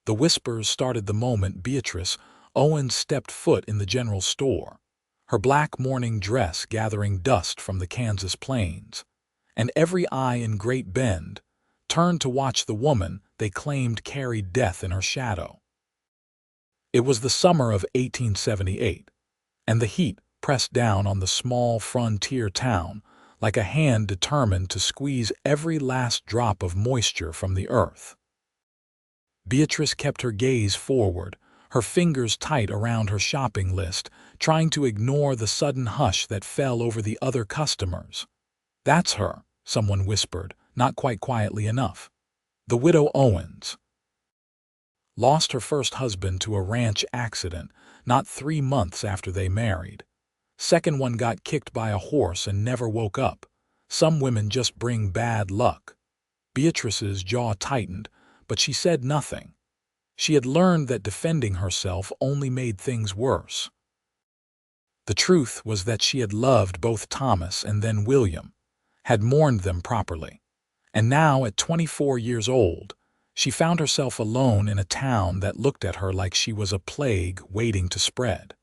The whispers started the moment Beatrice Owens stepped foot in the general store, her black mourning dress gathering dust from the Kansas plains, and every eye in Great Bend turned to watch the woman they claimed carried death in her shadow. It was the summer of 1878, and the heat pressed down on the small frontier town like a hand determined to squeeze every last drop of moisture from the earth. Beatrice kept her gaze forward, her fingers tight around her shopping list, trying to ignore the sudden hush that fell over the other customers. "That's her," someone whispered, not quite quietly enough. "The widow Owens. Lost her first husband to a ranch accident not 3 months after they married. Second one got kicked by a horse and never woke up. Some women just bring bad luck." Beatrice's jaw tightened, but she said nothing. She had learned that defending herself only made things worse. The truth was that she had loved both Thomas and then William, had mourned them properly, and now at 24 years old, she found herself alone in a town that looked at her like she was a plague waiting to spread.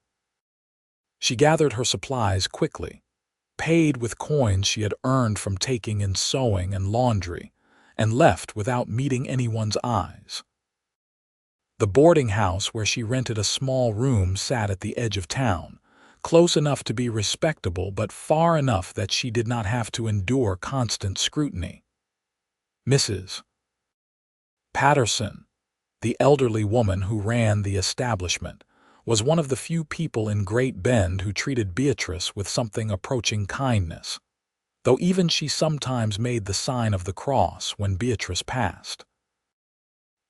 She gathered her supplies quickly, paid with coins she had earned from taking in sewing and laundry, and left without meeting anyone's eyes. The boarding house where she rented a small room sat at the edge of town, close enough to be respectable but far enough that she did not have to endure constant scrutiny. Mrs. Patterson, the elderly woman who ran the establishment, was one of the few people in Great Bend who treated Beatrice with something approaching kindness, though even she sometimes made the sign of the cross when Beatrice passed.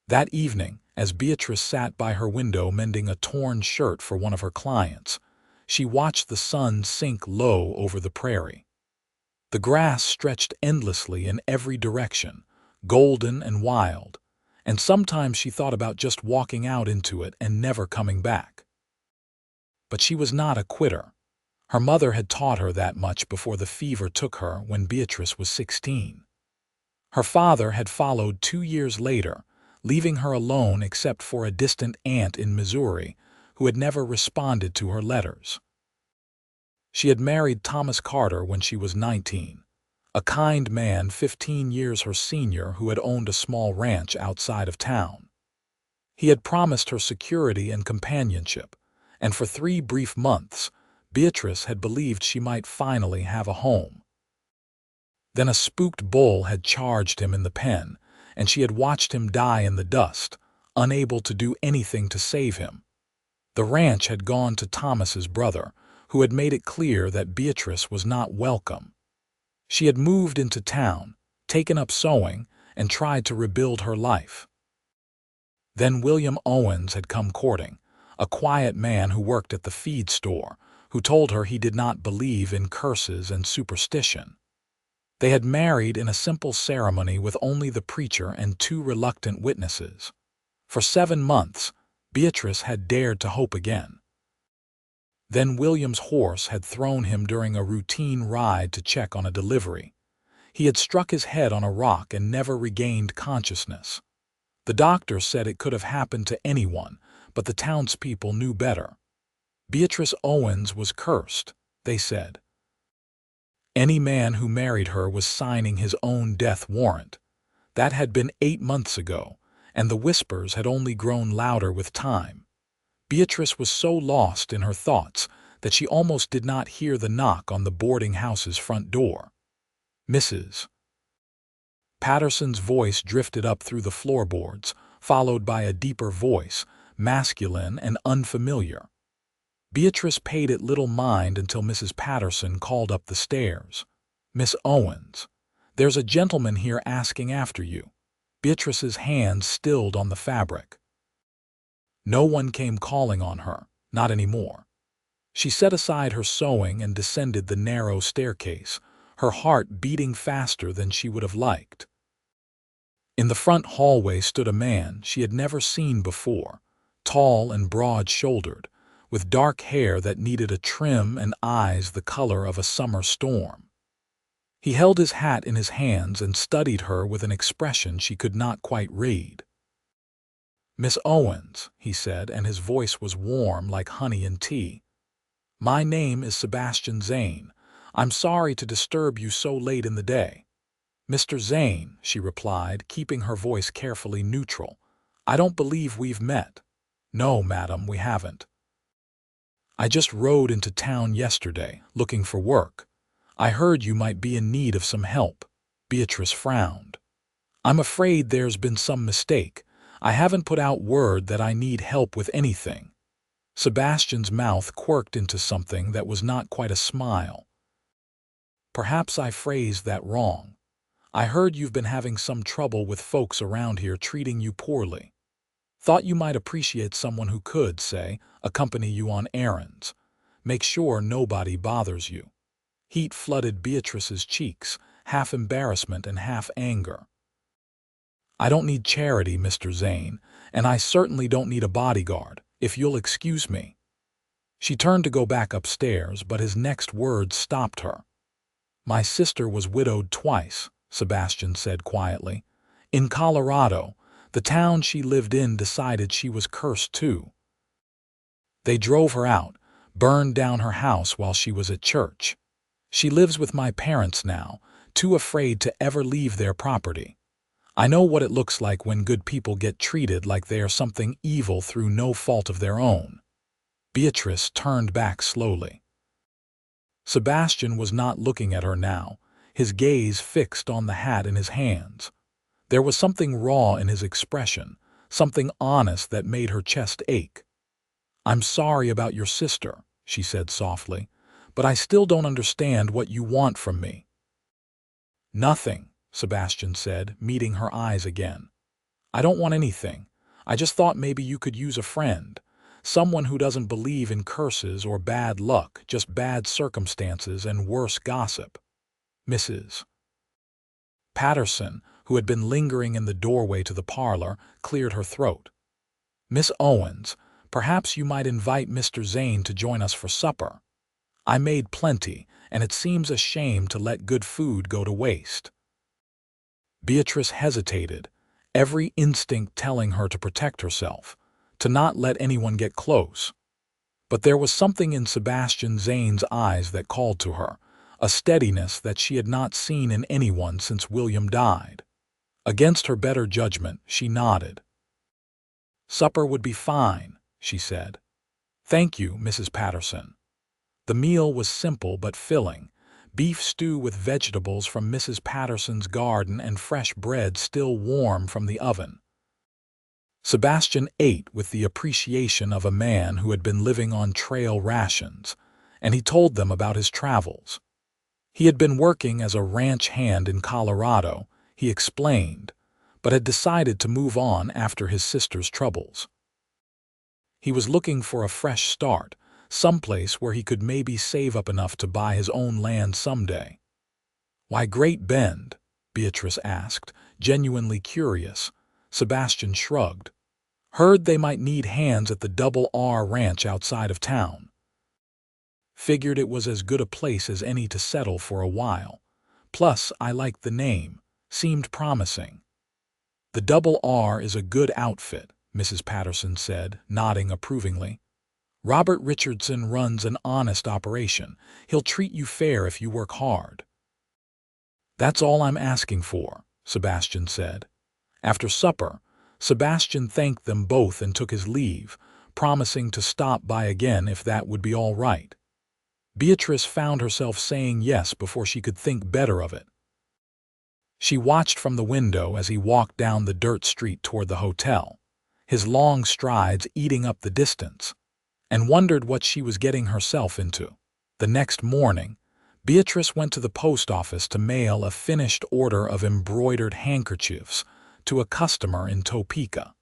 That evening, as Beatrice sat by her window mending a torn shirt for one of her clients, she watched the sun sink low over the prairie. The grass stretched endlessly in every direction, golden and wild, and sometimes she thought about just walking out into it and never coming back. But she was not a quitter. Her mother had taught her that much before the fever took her when Beatrice was 16. Her father had followed 2 years later, leaving her alone except for a distant aunt in Missouri who had never responded to her letters. She had married Thomas Carter when she was 19, a kind man 15 years her senior who had owned a small ranch outside of town. He had promised her security and companionship, and for 3 brief months, Beatrice had believed she might finally have a home. Then a spooked bull had charged him in the pen, and she had watched him die in the dust, unable to do anything to save him. The ranch had gone to Thomas's brother, who had made it clear that Beatrice was not welcome. She had moved into town, taken up sewing, and tried to rebuild her life. Then William Owens had come courting, a quiet man who worked at the feed store, who told her he did not believe in curses and superstition. They had married in a simple ceremony with only the preacher and 2 reluctant witnesses. For 7 months, Beatrice had dared to hope again. Then William's horse had thrown him during a routine ride to check on a delivery. He had struck his head on a rock and never regained consciousness. The doctor said it could have happened to anyone, but the townspeople knew better. Beatrice Owens was cursed, they said. Any man who married her was signing his own death warrant. That had been 8 months ago, and the whispers had only grown louder with time. Beatrice was so lost in her thoughts that she almost did not hear the knock on the boarding house's front door. Mrs. Patterson's voice drifted up through the floorboards, followed by a deeper voice, masculine and unfamiliar. Beatrice paid it little mind until Mrs. Patterson called up the stairs. "Miss Owens, there's a gentleman here asking after you." Beatrice's hands stilled on the fabric. No one came calling on her, not anymore. She set aside her sewing and descended the narrow staircase, her heart beating faster than she would have liked. In the front hallway stood a man she had never seen before, tall and broad-shouldered, with dark hair that needed a trim and eyes the color of a summer storm. He held his hat in his hands and studied her with an expression she could not quite read. "Miss Owens," he said, and his voice was warm like honey and tea. "My name is Sebastian Zane. I'm sorry to disturb you so late in the day." "Mr. Zane," she replied, keeping her voice carefully neutral, "I don't believe we've met." "No, madam, we haven't. I just rode into town yesterday, looking for work. I heard you might be in need of some help." Beatrice frowned. "I'm afraid there's been some mistake. I haven't put out word that I need help with anything." Sebastian's mouth quirked into something that was not quite a smile. "Perhaps I phrased that wrong. I heard you've been having some trouble with folks around here treating you poorly. Thought you might appreciate someone who could, say, accompany you on errands. Make sure nobody bothers you." Heat flooded Beatrice's cheeks, half embarrassment and half anger. "I don't need charity, Mr. Zane, and I certainly don't need a bodyguard, if you'll excuse me." She turned to go back upstairs, but his next words stopped her. "My sister was widowed twice," Sebastian said quietly. "In Colorado, the town she lived in decided she was cursed too. They drove her out, burned down her house while she was at church. She lives with my parents now, too afraid to ever leave their property. I know what it looks like when good people get treated like they are something evil through no fault of their own." Beatrice turned back slowly. Sebastian was not looking at her now, his gaze fixed on the hat in his hands. There was something raw in his expression, something honest that made her chest ache. "I'm sorry about your sister," she said softly, "but I still don't understand what you want from me." "Nothing," Sebastian said, meeting her eyes again. "I don't want anything. I just thought maybe you could use a friend. Someone who doesn't believe in curses or bad luck, just bad circumstances and worse gossip." Mrs. Patterson, who had been lingering in the doorway to the parlor, cleared her throat. "Miss Owens, perhaps you might invite Mr. Zane to join us for supper. I made plenty, and it seems a shame to let good food go to waste." Beatrice hesitated, every instinct telling her to protect herself, to not let anyone get close. But there was something in Sebastian Zane's eyes that called to her, a steadiness that she had not seen in anyone since William died. Against her better judgment, she nodded. "Supper would be fine," she said. "Thank you, Mrs. Patterson." The meal was simple but filling, beef stew with vegetables from Mrs. Patterson's garden and fresh bread still warm from the oven. Sebastian ate with the appreciation of a man who had been living on trail rations, and he told them about his travels. He had been working as a ranch hand in Colorado, he explained, but had decided to move on after his sister's troubles. He was looking for a fresh start, someplace where he could maybe save up enough to buy his own land someday. "Why Great Bend?" Beatrice asked, genuinely curious. Sebastian shrugged. "Heard they might need hands at the Double R Ranch outside of town. Figured it was as good a place as any to settle for a while. Plus, I liked the name. Seemed promising." "The Double R is a good outfit," Mrs. Patterson said, nodding approvingly. "Robert Richardson runs an honest operation. He'll treat you fair if you work hard." "That's all I'm asking for," Sebastian said. After supper, Sebastian thanked them both and took his leave, promising to stop by again if that would be all right. Beatrice found herself saying yes before she could think better of it. She watched from the window as he walked down the dirt street toward the hotel, his long strides eating up the distance, and wondered what she was getting herself into. The next morning, Beatrice went to the post office to mail a finished order of embroidered handkerchiefs to a customer in Topeka.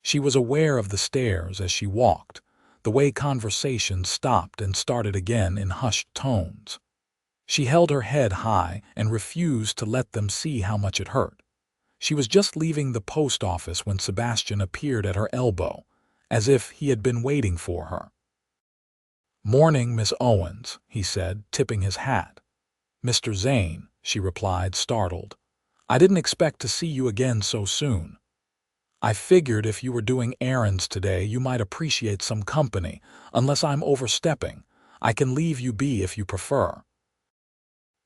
She was aware of the stares as she walked, the way conversations stopped and started again in hushed tones. She held her head high and refused to let them see how much it hurt. She was just leaving the post office when Sebastian appeared at her elbow, as if he had been waiting for her. "Morning, Miss Owens," he said, tipping his hat. "Mr. Zane," she replied, startled. "I didn't expect to see you again so soon." I figured if you were doing errands today, you might appreciate some company, unless I'm overstepping. I can leave you be if you prefer."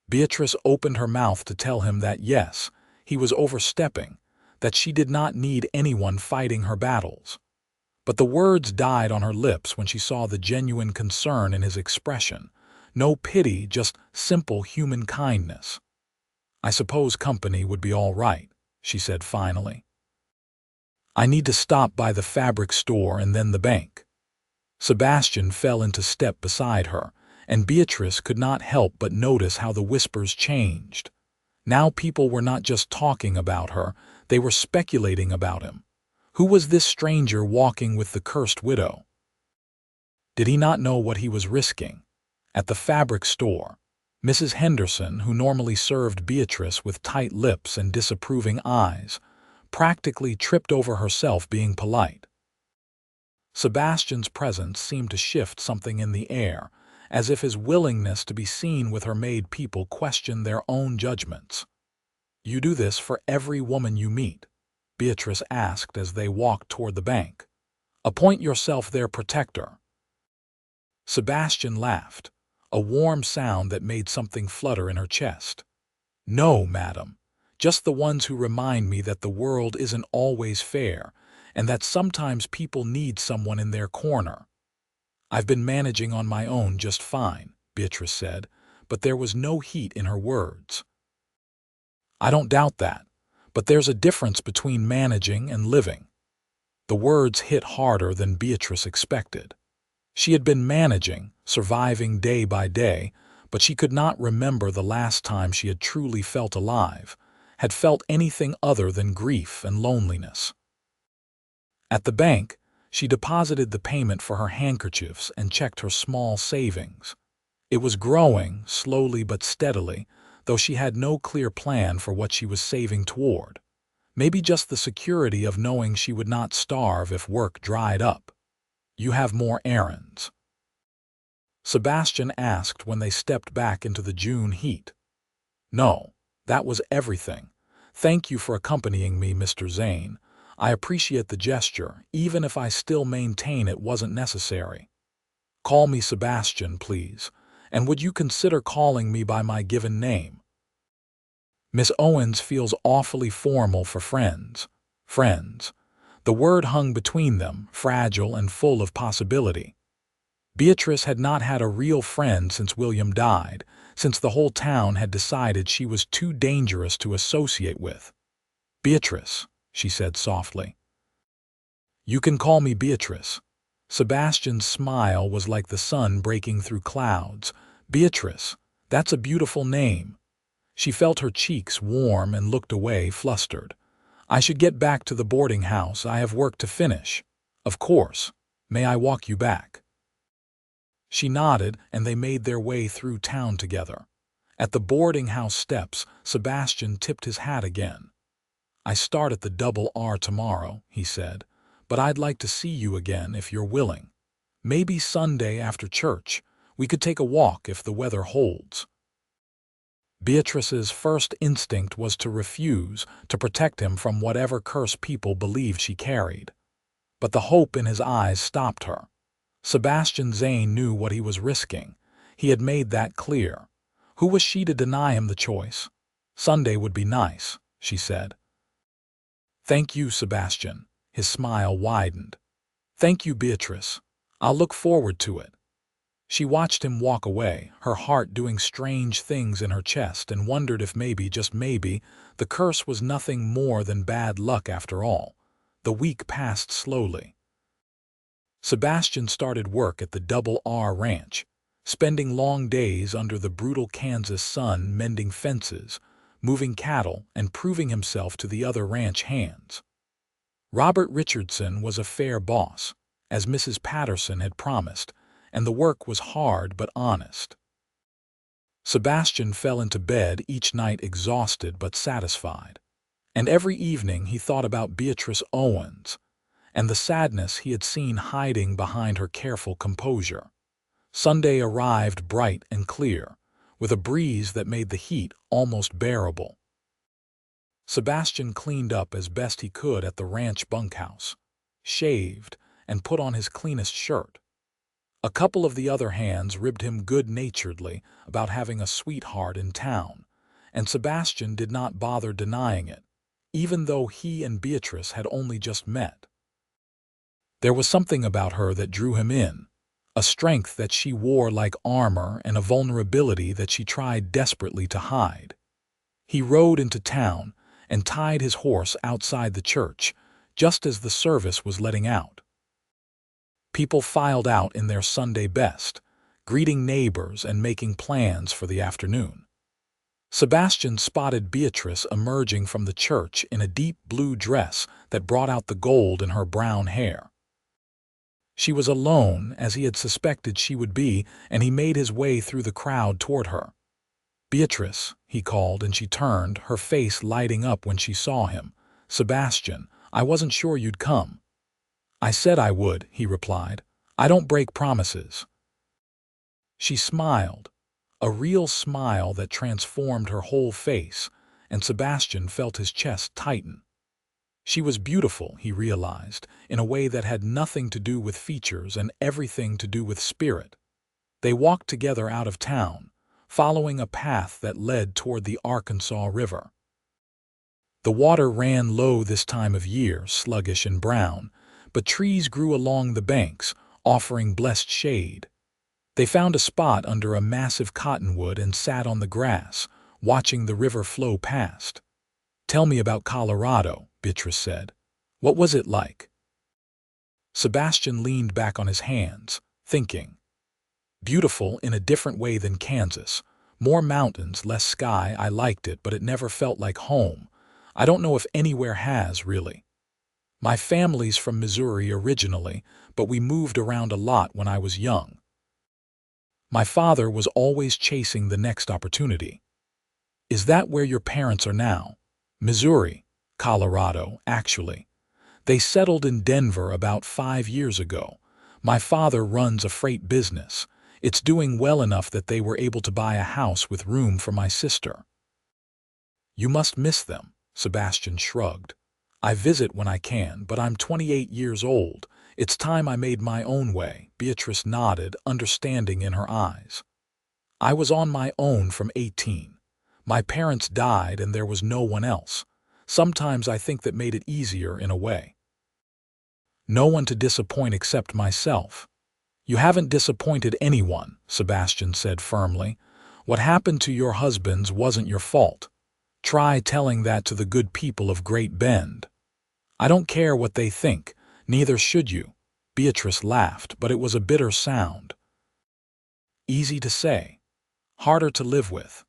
Beatrice opened her mouth to tell him that yes, he was overstepping, that she did not need anyone fighting her battles. But the words died on her lips when she saw the genuine concern in his expression. No pity, just simple human kindness. "I suppose company would be all right," she said finally. "I need to stop by the fabric store and then the bank." Sebastian fell into step beside her, and Beatrice could not help but notice how the whispers changed. Now people were not just talking about her, they were speculating about him. Who was this stranger walking with the cursed widow? Did he not know what he was risking? At the fabric store, Mrs. Henderson, who normally served Beatrice with tight lips and disapproving eyes, practically tripped over herself being polite. Sebastian's presence seemed to shift something in the air, as if his willingness to be seen with her made people question their own judgments. "You do this for every woman you meet?" Beatrice asked as they walked toward the bank. "Appoint yourself their protector." Sebastian laughed, a warm sound that made something flutter in her chest. "No, madam, just the ones who remind me that the world isn't always fair, and that sometimes people need someone in their corner." "I've been managing on my own just fine," Beatrice said, but there was no heat in her words. "I don't doubt that, but there's a difference between managing and living." The words hit harder than Beatrice expected. She had been managing, surviving day by day, but she could not remember the last time she had truly felt alive, had felt anything other than grief and loneliness. At the bank, she deposited the payment for her handkerchiefs and checked her small savings. It was growing, slowly but steadily, though she had no clear plan for what she was saving toward. Maybe just the security of knowing she would not starve if work dried up. "You have more errands?" Sebastian asked when they stepped back into the June heat. "No, that was everything. Thank you for accompanying me, Mr. Zane. I appreciate the gesture, even if I still maintain it wasn't necessary." "Call me Sebastian, please. And would you consider calling me by my given name?" "Miss Owens feels awfully formal for friends." Friends. The word hung between them, fragile and full of possibility. Beatrice had not had a real friend since William died, since the whole town had decided she was too dangerous to associate with. "Beatrice," she said softly. "You can call me Beatrice." Sebastian's smile was like the sun breaking through clouds. "Beatrice, that's a beautiful name." She felt her cheeks warm and looked away, flustered. "I should get back to the boarding house. I have work to finish." "Of course. May I walk you back?" She nodded, and they made their way through town together. At the boarding house steps, Sebastian tipped his hat again. "I start at the Double R tomorrow," he said, "but I'd like to see you again if you're willing. Maybe Sunday after church. We could take a walk if the weather holds." Beatrice's first instinct was to refuse, to protect him from whatever curse people believed she carried. But the hope in his eyes stopped her. Sebastian Zane knew what he was risking. He had made that clear. Who was she to deny him the choice? "Sunday would be nice," she said. "Thank you, Sebastian." His smile widened. "Thank you, Beatrice. I'll look forward to it." She watched him walk away, her heart doing strange things in her chest, and wondered if maybe, just maybe, the curse was nothing more than bad luck after all. The week passed slowly. Sebastian started work at the Double R Ranch, spending long days under the brutal Kansas sun mending fences, moving cattle, and proving himself to the other ranch hands. Robert Richardson was a fair boss, as Mrs. Patterson had promised, and the work was hard but honest. Sebastian fell into bed each night exhausted but satisfied, and every evening he thought about Beatrice Owens and the sadness he had seen hiding behind her careful composure. Sunday arrived bright and clear, with a breeze that made the heat almost bearable. Sebastian cleaned up as best he could at the ranch bunkhouse, shaved, and put on his cleanest shirt. A couple of the other hands ribbed him good-naturedly about having a sweetheart in town, and Sebastian did not bother denying it, even though he and Beatrice had only just met. There was something about her that drew him in, a strength that she wore like armor and a vulnerability that she tried desperately to hide. He rode into town and tied his horse outside the church, just as the service was letting out. People filed out in their Sunday best, greeting neighbors and making plans for the afternoon. Sebastian spotted Beatrice emerging from the church in a deep blue dress that brought out the gold in her brown hair. She was alone, as he had suspected she would be, and he made his way through the crowd toward her. "Beatrice," he called, and she turned, her face lighting up when she saw him. "Sebastian, I wasn't sure you'd come." "I said I would," he replied. "I don't break promises." She smiled, a real smile that transformed her whole face, and Sebastian felt his chest tighten. She was beautiful, he realized, in a way that had nothing to do with features and everything to do with spirit. They walked together out of town, following a path that led toward the Arkansas River. The water ran low this time of year, sluggish and brown, but trees grew along the banks, offering blessed shade. They found a spot under a massive cottonwood and sat on the grass, watching the river flow past. "Tell me about Colorado," Beatrice said. "What was it like?" Sebastian leaned back on his hands, thinking. "Beautiful in a different way than Kansas. More mountains, less sky. I liked it, but it never felt like home. I don't know if anywhere has, really. My family's from Missouri originally, but we moved around a lot when I was young. My father was always chasing the next opportunity." "Is that where your parents are now?" "Missouri, Colorado, actually. They settled in Denver about 5 years ago. My father runs a freight business. It's doing well enough that they were able to buy a house with room for my sister." "You must miss them," Sebastian shrugged. "I visit when I can, but I'm 28 years old. It's time I made my own way." Beatrice nodded, understanding in her eyes. "I was on my own from 18. My parents died and there was no one else. Sometimes I think that made it easier in a way. No one to disappoint except myself." "You haven't disappointed anyone," Sebastian said firmly. "What happened to your husbands wasn't your fault. Try telling that to the good people of Great Bend." "I don't care what they think. Neither should you." Beatrice laughed, but it was a bitter sound. "Easy to say, harder to live with.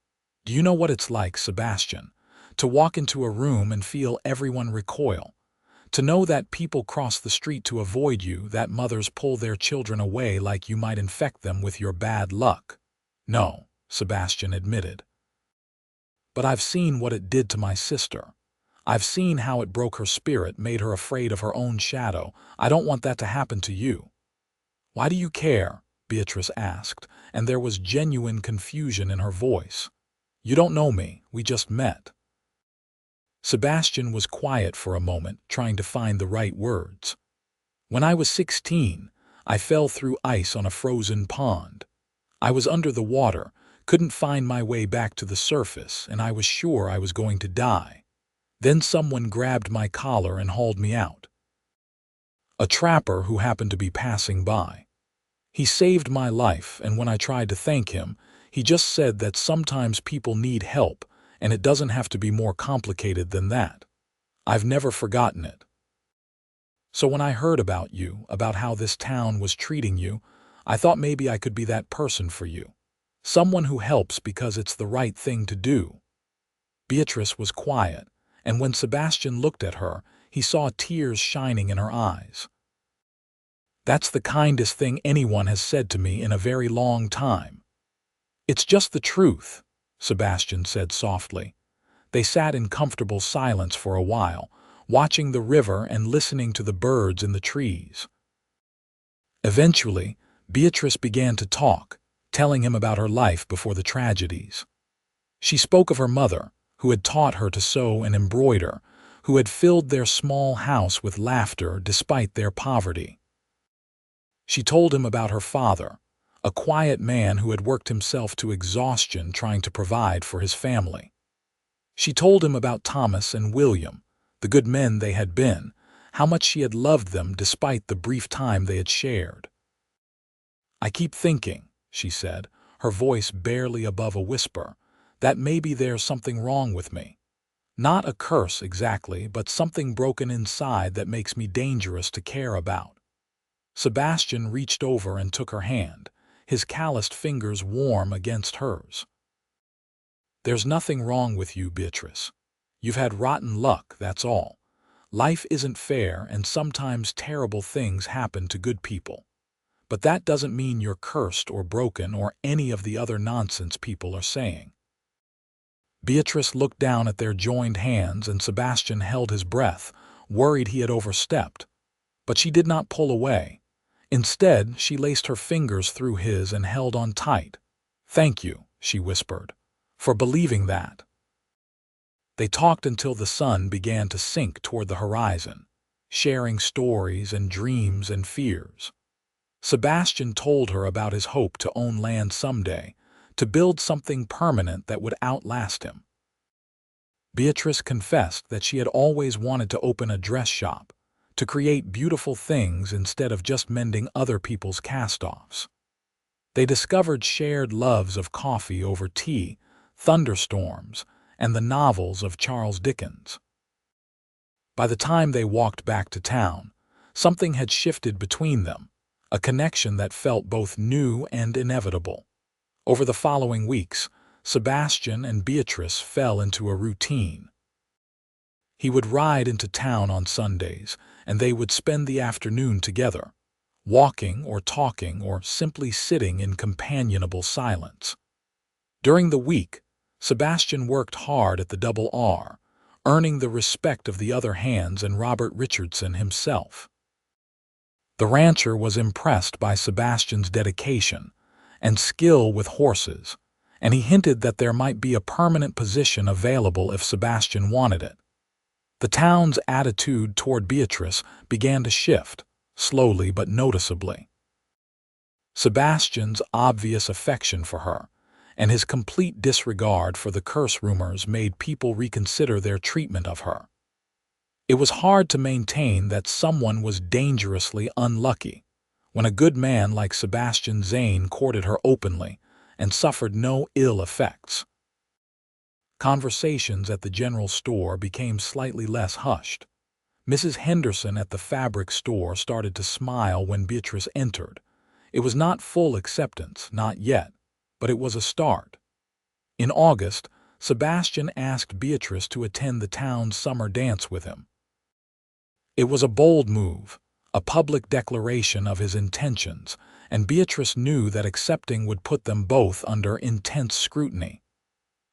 Do you know what it's like, Sebastian? To walk into a room and feel everyone recoil. To know that people cross the street to avoid you, that mothers pull their children away like you might infect them with your bad luck." "No," Sebastian admitted. "But I've seen what it did to my sister. I've seen how it broke her spirit, made her afraid of her own shadow. I don't want that to happen to you." "Why do you care?" Beatrice asked, and there was genuine confusion in her voice. "You don't know me. We just met." Sebastian was quiet for a moment, trying to find the right words. "When I was 16, I fell through ice on a frozen pond. I was under the water, couldn't find my way back to the surface, and I was sure I was going to die. Then someone grabbed my collar and hauled me out. A trapper who happened to be passing by. He saved my life, and when I tried to thank him, he just said that sometimes people need help, and it doesn't have to be more complicated than that. I've never forgotten it. So when I heard about you, about how this town was treating you, I thought maybe I could be that person for you. Someone who helps because it's the right thing to do." Beatrice was quiet, and when Sebastian looked at her, he saw tears shining in her eyes. "That's the kindest thing anyone has said to me in a very long time." "It's just the truth," Sebastian said softly. They sat in comfortable silence for a while, watching the river and listening to the birds in the trees. Eventually, Beatrice began to talk, telling him about her life before the tragedies. She spoke of her mother, who had taught her to sew and embroider, who had filled their small house with laughter despite their poverty. She told him about her father, a quiet man who had worked himself to exhaustion trying to provide for his family. She told him about Thomas and William, the good men they had been, how much she had loved them despite the brief time they had shared. "I keep thinking," she said, her voice barely above a whisper, "that maybe there's something wrong with me. Not a curse exactly, but something broken inside that makes me dangerous to care about." Sebastian reached over and took her hand, his calloused fingers warm against hers. "There's nothing wrong with you, Beatrice. You've had rotten luck, that's all. Life isn't fair, and sometimes terrible things happen to good people. But that doesn't mean you're cursed or broken or any of the other nonsense people are saying." Beatrice looked down at their joined hands, and Sebastian held his breath, worried he had overstepped. But she did not pull away. Instead, she laced her fingers through his and held on tight. "Thank you," she whispered, "for believing that." They talked until the sun began to sink toward the horizon, sharing stories and dreams and fears. Sebastian told her about his hope to own land someday, to build something permanent that would outlast him. Beatrice confessed that she had always wanted to open a dress shop, to create beautiful things instead of just mending other people's cast-offs. They discovered shared loves of coffee over tea, thunderstorms, and the novels of Charles Dickens. By the time they walked back to town, something had shifted between them, a connection that felt both new and inevitable. Over the following weeks, Sebastian and Beatrice fell into a routine. He would ride into town on Sundays, and they would spend the afternoon together, walking or talking or simply sitting in companionable silence. During the week, Sebastian worked hard at the Double R, earning the respect of the other hands and Robert Richardson himself. The rancher was impressed by Sebastian's dedication and skill with horses, and he hinted that there might be a permanent position available if Sebastian wanted it. The town's attitude toward Beatrice began to shift, slowly but noticeably. Sebastian's obvious affection for her and his complete disregard for the curse rumors made people reconsider their treatment of her. It was hard to maintain that someone was dangerously unlucky when a good man like Sebastian Zane courted her openly and suffered no ill effects. Conversations at the general store became slightly less hushed. Mrs. Henderson at the fabric store started to smile when Beatrice entered. It was not full acceptance, not yet, but it was a start. In August, Sebastian asked Beatrice to attend the town's summer dance with him. It was a bold move, a public declaration of his intentions, and Beatrice knew that accepting would put them both under intense scrutiny.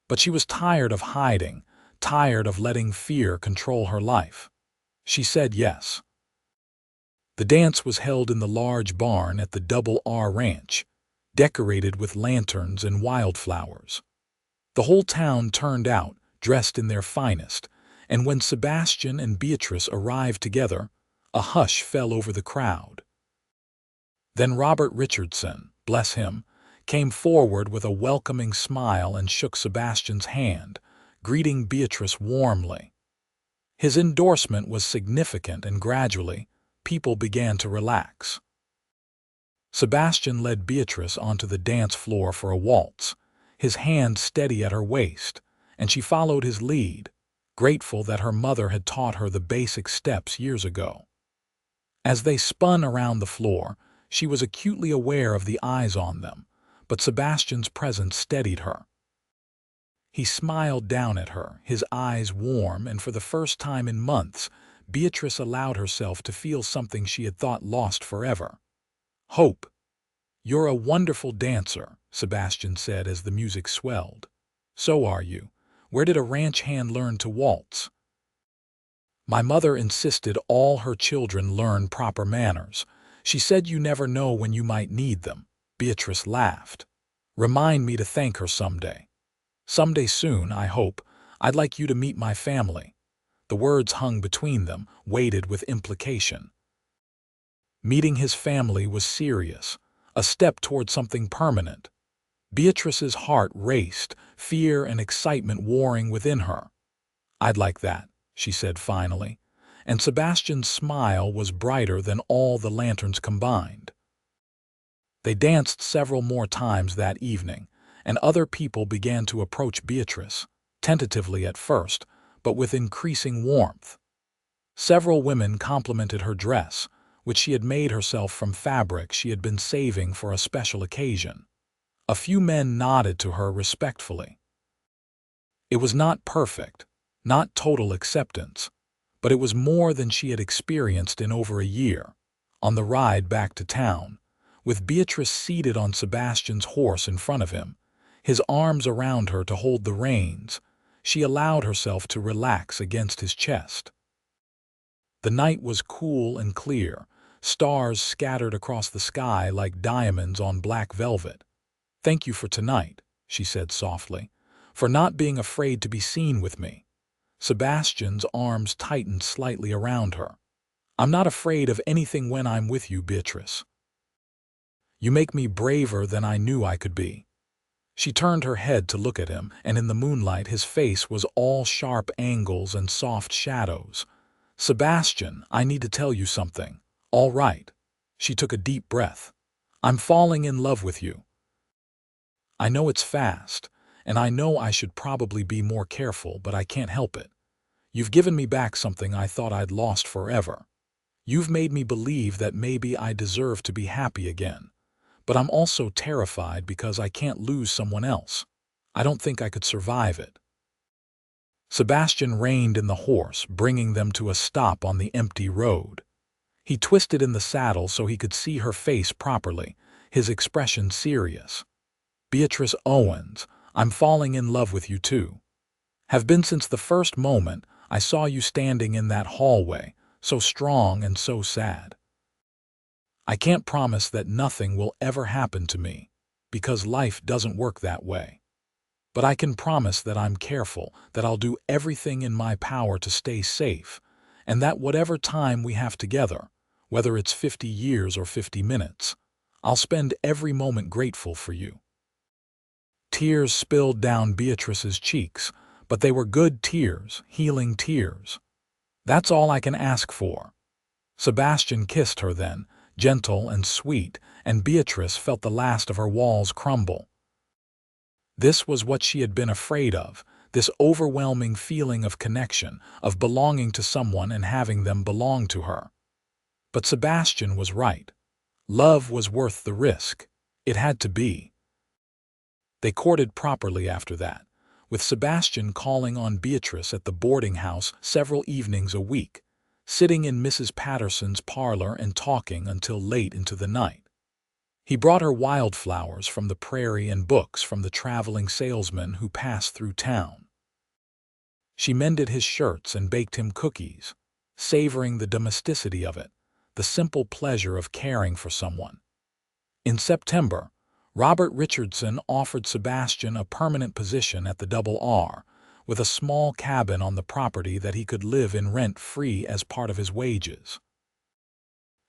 But she was tired of hiding, tired of letting fear control her life. She said yes. The dance was held in the large barn at the Double R Ranch, decorated with lanterns and wildflowers. The whole town turned out, dressed in their finest, and when Sebastian and Beatrice arrived together, a hush fell over the crowd. Then Robert Richardson, bless him, came forward with a welcoming smile and shook Sebastian's hand, greeting Beatrice warmly. His endorsement was significant, and gradually, people began to relax. Sebastian led Beatrice onto the dance floor for a waltz, his hand steady at her waist, and she followed his lead, grateful that her mother had taught her the basic steps years ago. As they spun around the floor, she was acutely aware of the eyes on them, but Sebastian's presence steadied her. He smiled down at her, his eyes warm, and for the first time in months, Beatrice allowed herself to feel something she had thought lost forever. Hope. "You're a wonderful dancer," Sebastian said as the music swelled. "So are you. Where did a ranch hand learn to waltz?" "My mother insisted all her children learn proper manners. She said you never know when you might need them." Beatrice laughed. "Remind me to thank her someday." "Someday soon, I hope. I'd like you to meet my family." The words hung between them, weighted with implication. Meeting his family was serious, a step toward something permanent. Beatrice's heart raced, fear and excitement warring within her. "I'd like that," she said finally, and Sebastian's smile was brighter than all the lanterns combined. They danced several more times that evening, and other people began to approach Beatrice, tentatively at first, but with increasing warmth. Several women complimented her dress, which she had made herself from fabric she had been saving for a special occasion. A few men nodded to her respectfully. It was not perfect, not total acceptance, but it was more than she had experienced in over a year. On the ride back to town, with Beatrice seated on Sebastian's horse in front of him, his arms around her to hold the reins, she allowed herself to relax against his chest. The night was cool and clear, stars scattered across the sky like diamonds on black velvet. "Thank you for tonight," she said softly, "for not being afraid to be seen with me." Sebastian's arms tightened slightly around her. "I'm not afraid of anything when I'm with you, Beatrice. You make me braver than I knew I could be." She turned her head to look at him, and in the moonlight his face was all sharp angles and soft shadows. "Sebastian, I need to tell you something." "All right." She took a deep breath. "I'm falling in love with you. I know it's fast, and I know I should probably be more careful, but I can't help it. You've given me back something I thought I'd lost forever. You've made me believe that maybe I deserve to be happy again. But I'm also terrified because I can't lose someone else. I don't think I could survive it." Sebastian reined in the horse, bringing them to a stop on the empty road. He twisted in the saddle so he could see her face properly, his expression serious. "Beatrice Owens, I'm falling in love with you too. Have been since the first moment I saw you standing in that hallway, so strong and so sad. I can't promise that nothing will ever happen to me, because life doesn't work that way. But I can promise that I'm careful, that I'll do everything in my power to stay safe, and that whatever time we have together, whether it's 50 years or 50 minutes, I'll spend every moment grateful for you." Tears spilled down Beatrice's cheeks, but they were good tears, healing tears. "That's all I can ask for." Sebastian kissed her then, gentle and sweet, and Beatrice felt the last of her walls crumble. This was what she had been afraid of, this overwhelming feeling of connection, of belonging to someone and having them belong to her. But Sebastian was right. Love was worth the risk. It had to be. They courted properly after that, with Sebastian calling on Beatrice at the boarding house several evenings a week, sitting in Mrs. Patterson's parlor and talking until late into the night. He brought her wildflowers from the prairie and books from the traveling salesman who passed through town. She mended his shirts and baked him cookies, savoring the domesticity of it, the simple pleasure of caring for someone. In September, Robert Richardson offered Sebastian a permanent position at the Double R, with a small cabin on the property that he could live in rent-free as part of his wages.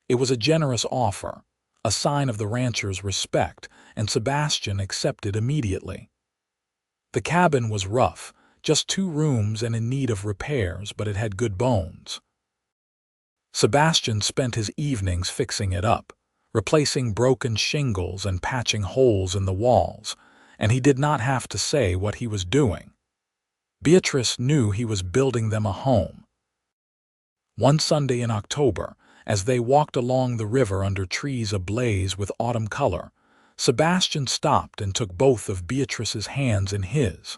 It was a generous offer, a sign of the rancher's respect, and Sebastian accepted immediately. The cabin was rough, just 2 rooms and in need of repairs, but it had good bones. Sebastian spent his evenings fixing it up, replacing broken shingles and patching holes in the walls, and he did not have to say what he was doing. Beatrice knew he was building them a home. One Sunday in October, as they walked along the river under trees ablaze with autumn color, Sebastian stopped and took both of Beatrice's hands in his.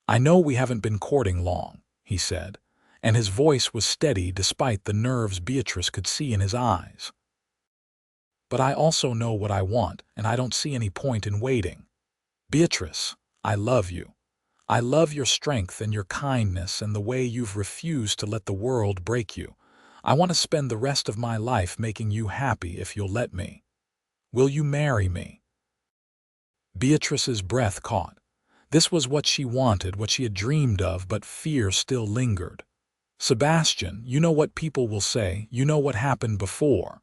"I know we haven't been courting long," he said, and his voice was steady despite the nerves Beatrice could see in his eyes. "But I also know what I want, and I don't see any point in waiting. Beatrice, I love you. I love your strength and your kindness and the way you've refused to let the world break you. I want to spend the rest of my life making you happy if you'll let me. Will you marry me?" Beatrice's breath caught. This was what she wanted, what she had dreamed of, but fear still lingered. "Sebastian, you know what people will say. You know what happened before."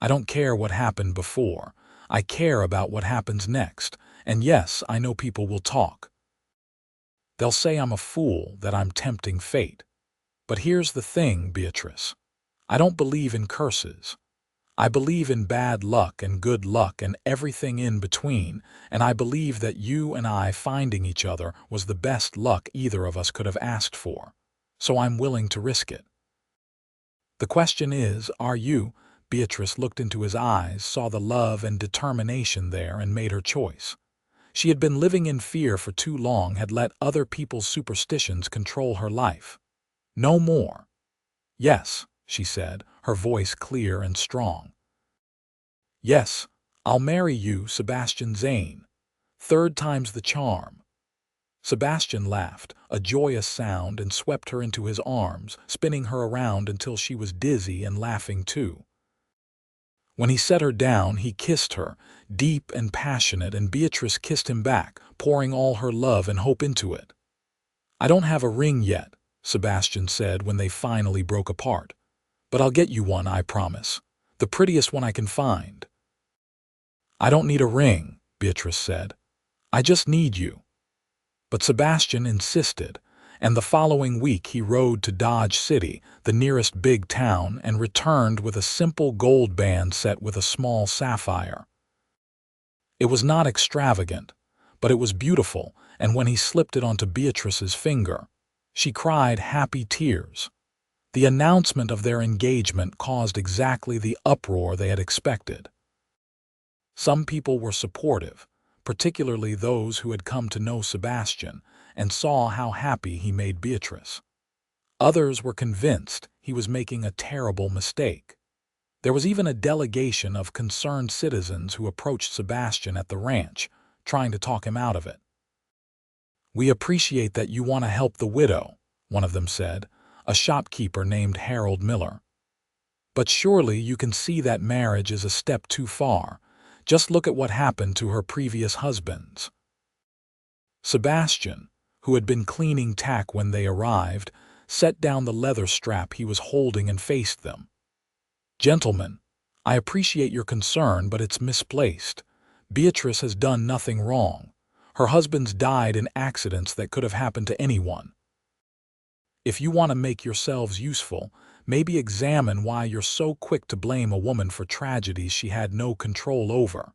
"I don't care what happened before. I care about what happens next. And yes, I know people will talk. They'll say I'm a fool, that I'm tempting fate. But here's the thing, Beatrice. I don't believe in curses. I believe in bad luck and good luck and everything in between, and I believe that you and I finding each other was the best luck either of us could have asked for. So I'm willing to risk it. The question is, are you?" Beatrice looked into his eyes, saw the love and determination there, and made her choice. She had been living in fear for too long, had let other people's superstitions control her life. No more. "Yes," she said, her voice clear and strong. "Yes, I'll marry you, Sebastian Zane. 3rd time's the charm." Sebastian laughed, a joyous sound, and swept her into his arms, spinning her around until she was dizzy and laughing too. When he set her down, he kissed her, deep and passionate, and Beatrice kissed him back, pouring all her love and hope into it. "I don't have a ring yet," Sebastian said when they finally broke apart. "But I'll get you one, I promise. The prettiest one I can find." "I don't need a ring," Beatrice said. "I just need you." But Sebastian insisted, and the following week he rode to Dodge City, the nearest big town, and returned with a simple gold band set with a small sapphire. It was not extravagant, but it was beautiful, and when he slipped it onto Beatrice's finger, she cried happy tears. The announcement of their engagement caused exactly the uproar they had expected. Some people were supportive, particularly those who had come to know Sebastian and saw how happy he made Beatrice. Others were convinced he was making a terrible mistake. There was even a delegation of concerned citizens who approached Sebastian at the ranch, trying to talk him out of it. "We appreciate that you want to help the widow," one of them said, a shopkeeper named Harold Miller. "But surely you can see that marriage is a step too far. Just look at what happened to her previous husbands." Sebastian, who had been cleaning tack when they arrived, set down the leather strap he was holding and faced them. "Gentlemen, I appreciate your concern, but it's misplaced. Beatrice has done nothing wrong. Her husbands died in accidents that could have happened to anyone. If you want to make yourselves useful, maybe examine why you're so quick to blame a woman for tragedies she had no control over."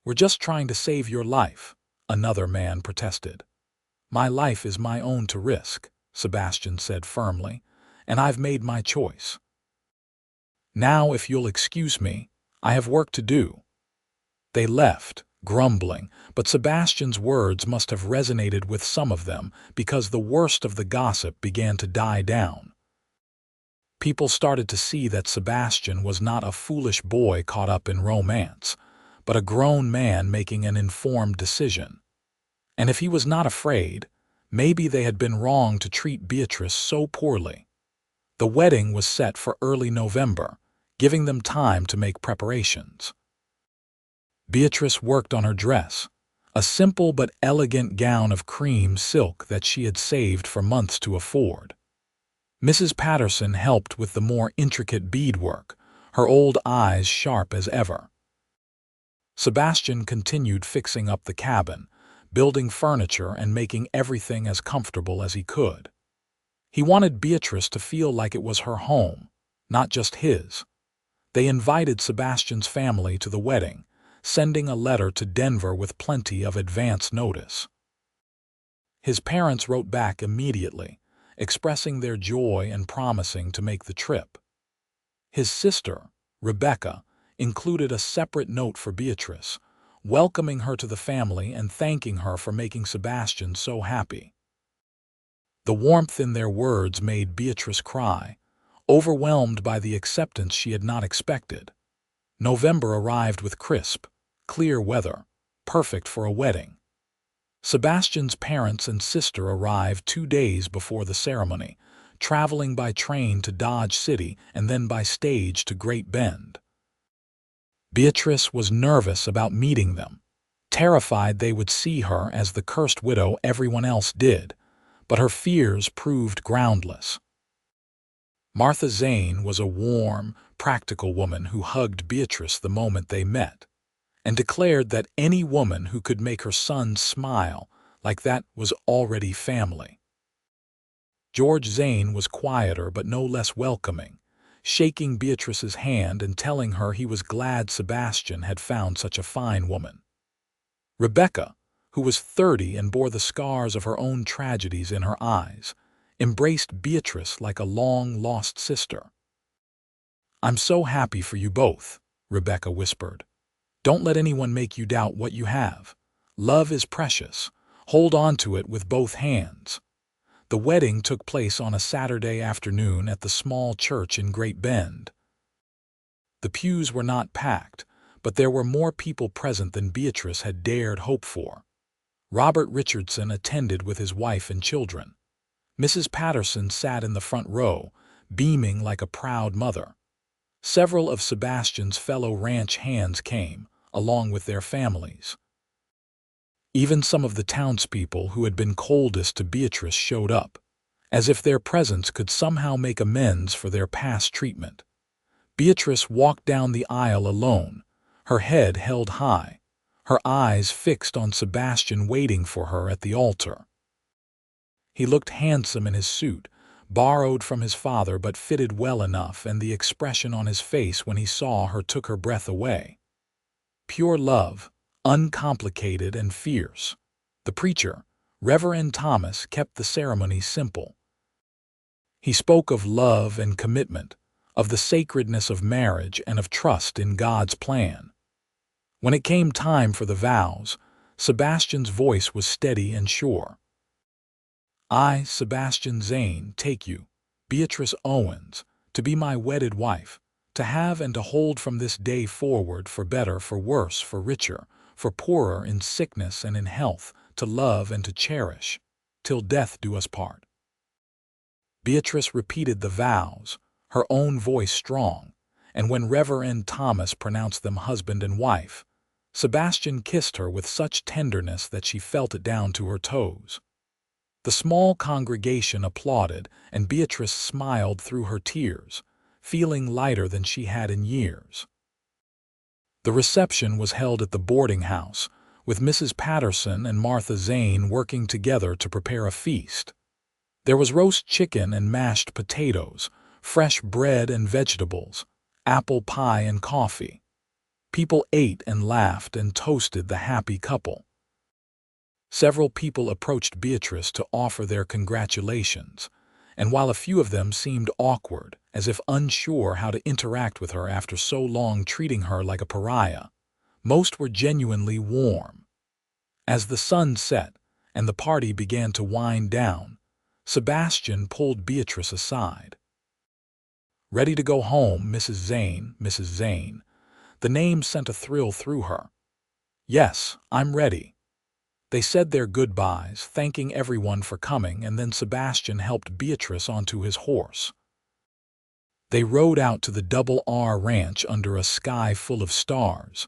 "We're just trying to save your life," another man protested. "My life is my own to risk," Sebastian said firmly, "and I've made my choice. Now, if you'll excuse me, I have work to do." They left, grumbling, but Sebastian's words must have resonated with some of them because the worst of the gossip began to die down. People started to see that Sebastian was not a foolish boy caught up in romance, but a grown man making an informed decision. And if he was not afraid, maybe they had been wrong to treat Beatrice so poorly. The wedding was set for early November, giving them time to make preparations. Beatrice worked on her dress, a simple but elegant gown of cream silk that she had saved for months to afford. Mrs. Patterson helped with the more intricate beadwork, her old eyes sharp as ever. Sebastian continued fixing up the cabin, building furniture and making everything as comfortable as he could. He wanted Beatrice to feel like it was her home, not just his. They invited Sebastian's family to the wedding, sending a letter to Denver with plenty of advance notice. His parents wrote back immediately, expressing their joy and promising to make the trip. His sister, Rebecca, included a separate note for Beatrice, welcoming her to the family and thanking her for making Sebastian so happy. The warmth in their words made Beatrice cry, overwhelmed by the acceptance she had not expected. November arrived with crisp, clear weather, perfect for a wedding. Sebastian's parents and sister arrived 2 days before the ceremony, traveling by train to Dodge City and then by stage to Great Bend. Beatrice was nervous about meeting them. terrified they would see her as the cursed widow everyone else did, but her fears proved groundless. Martha Zane was a warm, practical woman who hugged Beatrice the moment they met, and declared that any woman who could make her son smile like that was already family. George Zane was quieter but no less welcoming, shaking Beatrice's hand and telling her he was glad Sebastian had found such a fine woman. Rebecca, who was 30 and bore the scars of her own tragedies in her eyes, embraced Beatrice like a long-lost sister. "I'm so happy for you both," Rebecca whispered. "Don't let anyone make you doubt what you have. Love is precious. Hold on to it with both hands." The wedding took place on a Saturday afternoon at the small church in Great Bend. The pews were not packed, but there were more people present than Beatrice had dared hope for. Robert Richardson attended with his wife and children. Mrs. Patterson sat in the front row, beaming like a proud mother. Several of Sebastian's fellow ranch hands came, along with their families. Even some of the townspeople who had been coldest to Beatrice showed up, as if their presence could somehow make amends for their past treatment. Beatrice walked down the aisle alone, her head held high, her eyes fixed on Sebastian waiting for her at the altar. He looked handsome in his suit, borrowed from his father but fitted well enough, and the expression on his face when he saw her took her breath away. Pure love, uncomplicated and fierce. The preacher, Reverend Thomas, kept the ceremony simple. He spoke of love and commitment, of the sacredness of marriage and of trust in God's plan. When it came time for the vows, Sebastian's voice was steady and sure. "I, Sebastian Zane, take you, Beatrice Owens, to be my wedded wife, to have and to hold from this day forward, for better, for worse, for richer, for poorer, in sickness and in health, to love and to cherish, till death do us part." Beatrice repeated the vows, her own voice strong, and when Reverend Thomas pronounced them husband and wife, Sebastian kissed her with such tenderness that she felt it down to her toes. The small congregation applauded, and Beatrice smiled through her tears, feeling lighter than she had in years. The reception was held at the boarding house, with Mrs. Patterson and Martha Zane working together to prepare a feast. There was roast chicken and mashed potatoes, fresh bread and vegetables, apple pie and coffee. People ate and laughed and toasted the happy couple. Several people approached Beatrice to offer their congratulations, and while a few of them seemed awkward, as if unsure how to interact with her after so long treating her like a pariah, most were genuinely warm. As the sun set and the party began to wind down, Sebastian pulled Beatrice aside. "Ready to go home, Mrs. Zane, Mrs. Zane." The name sent a thrill through her. "Yes, I'm ready." They said their goodbyes, thanking everyone for coming, and then Sebastian helped Beatrice onto his horse. They rode out to the Double R Ranch under a sky full of stars,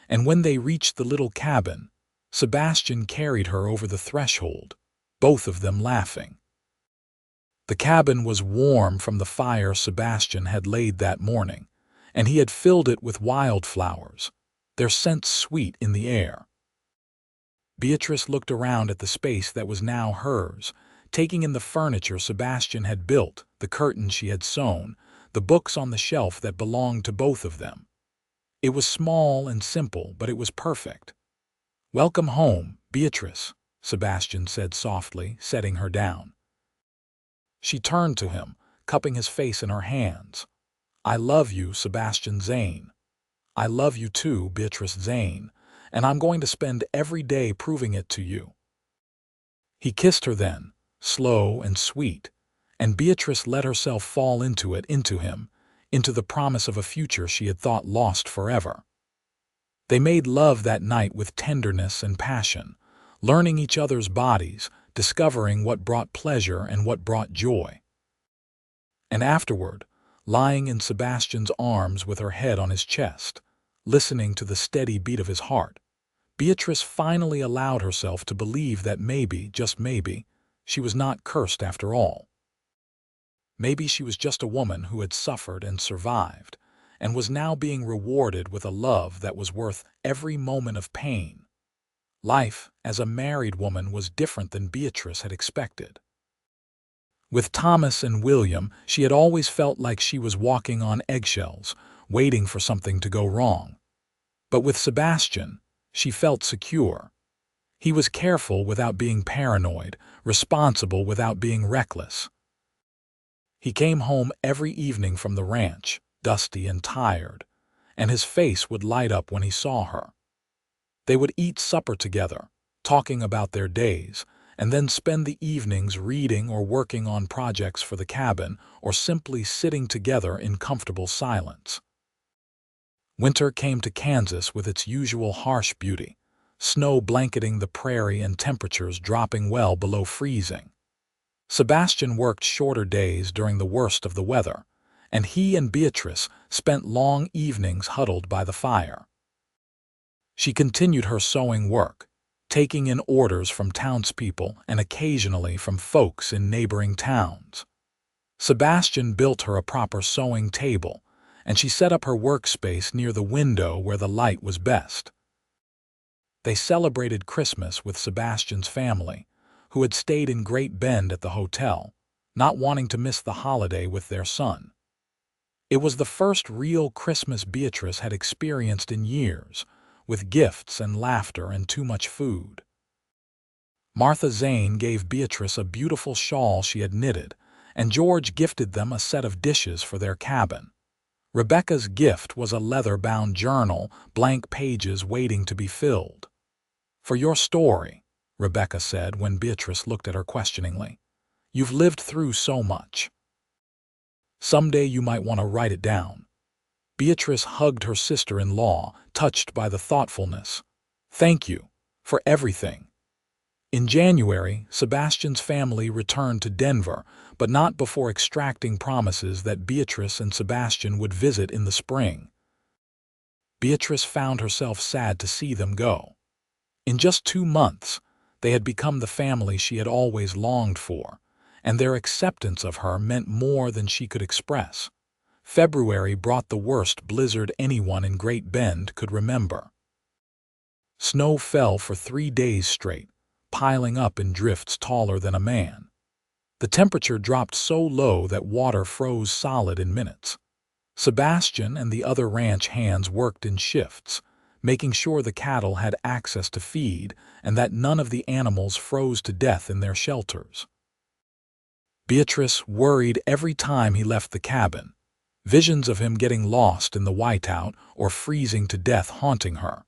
and when they reached the little cabin, Sebastian carried her over the threshold, both of them laughing. The cabin was warm from the fire Sebastian had laid that morning, and he had filled it with wildflowers, their scent sweet in the air. Beatrice looked around at the space that was now hers, taking in the furniture Sebastian had built, the curtains she had sewn, the books on the shelf that belonged to both of them. It was small and simple, but it was perfect. "Welcome home, Beatrice," Sebastian said softly, setting her down. She turned to him, cupping his face in her hands. "I love you, Sebastian Zane. I love you too, Beatrice Zane, and I'm going to spend every day proving it to you." He kissed her then, slow and sweet, and Beatrice let herself fall into him, into the promise of a future she had thought lost forever. They made love that night with tenderness and passion, learning each other's bodies, discovering what brought pleasure and what brought joy. And afterward, lying in Sebastian's arms with her head on his chest, listening to the steady beat of his heart, Beatrice finally allowed herself to believe that maybe, just maybe, she was not cursed after all. Maybe she was just a woman who had suffered and survived, and was now being rewarded with a love that was worth every moment of pain. Life as a married woman was different than Beatrice had expected. With Thomas and William, she had always felt like she was walking on eggshells, waiting for something to go wrong. But with Sebastian, she felt secure. He was careful without being paranoid, responsible without being reckless. He came home every evening from the ranch, dusty and tired, and his face would light up when he saw her. They would eat supper together, talking about their days, and then spend the evenings reading or working on projects for the cabin, or simply sitting together in comfortable silence. Winter came to Kansas with its usual harsh beauty, snow blanketing the prairie and temperatures dropping well below freezing. Sebastian worked shorter days during the worst of the weather, and he and Beatrice spent long evenings huddled by the fire. She continued her sewing work, taking in orders from townspeople and occasionally from folks in neighboring towns. Sebastian built her a proper sewing table, and she set up her workspace near the window where the light was best. They celebrated Christmas with Sebastian's family, who had stayed in Great Bend at the hotel, not wanting to miss the holiday with their son. It was the first real Christmas Beatrice had experienced in years, with gifts and laughter and too much food. Martha Zane gave Beatrice a beautiful shawl she had knitted, and George gifted them a set of dishes for their cabin. Rebecca's gift was a leather-bound journal, blank pages waiting to be filled. "For your story," Rebecca said when Beatrice looked at her questioningly. "You've lived through so much. Someday you might want to write it down." Beatrice hugged her sister-in-law, touched by the thoughtfulness. "Thank you for everything." In January, Sebastian's family returned to Denver, but not before extracting promises that Beatrice and Sebastian would visit in the spring. Beatrice found herself sad to see them go. In just 2 months, they had become the family she had always longed for, and their acceptance of her meant more than she could express. February brought the worst blizzard anyone in Great Bend could remember. Snow fell for 3 days straight, piling up in drifts taller than a man. The temperature dropped so low that water froze solid in minutes. Sebastian and the other ranch hands worked in shifts, making sure the cattle had access to feed and that none of the animals froze to death in their shelters. Beatrice worried every time he left the cabin, visions of him getting lost in the whiteout or freezing to death haunting her.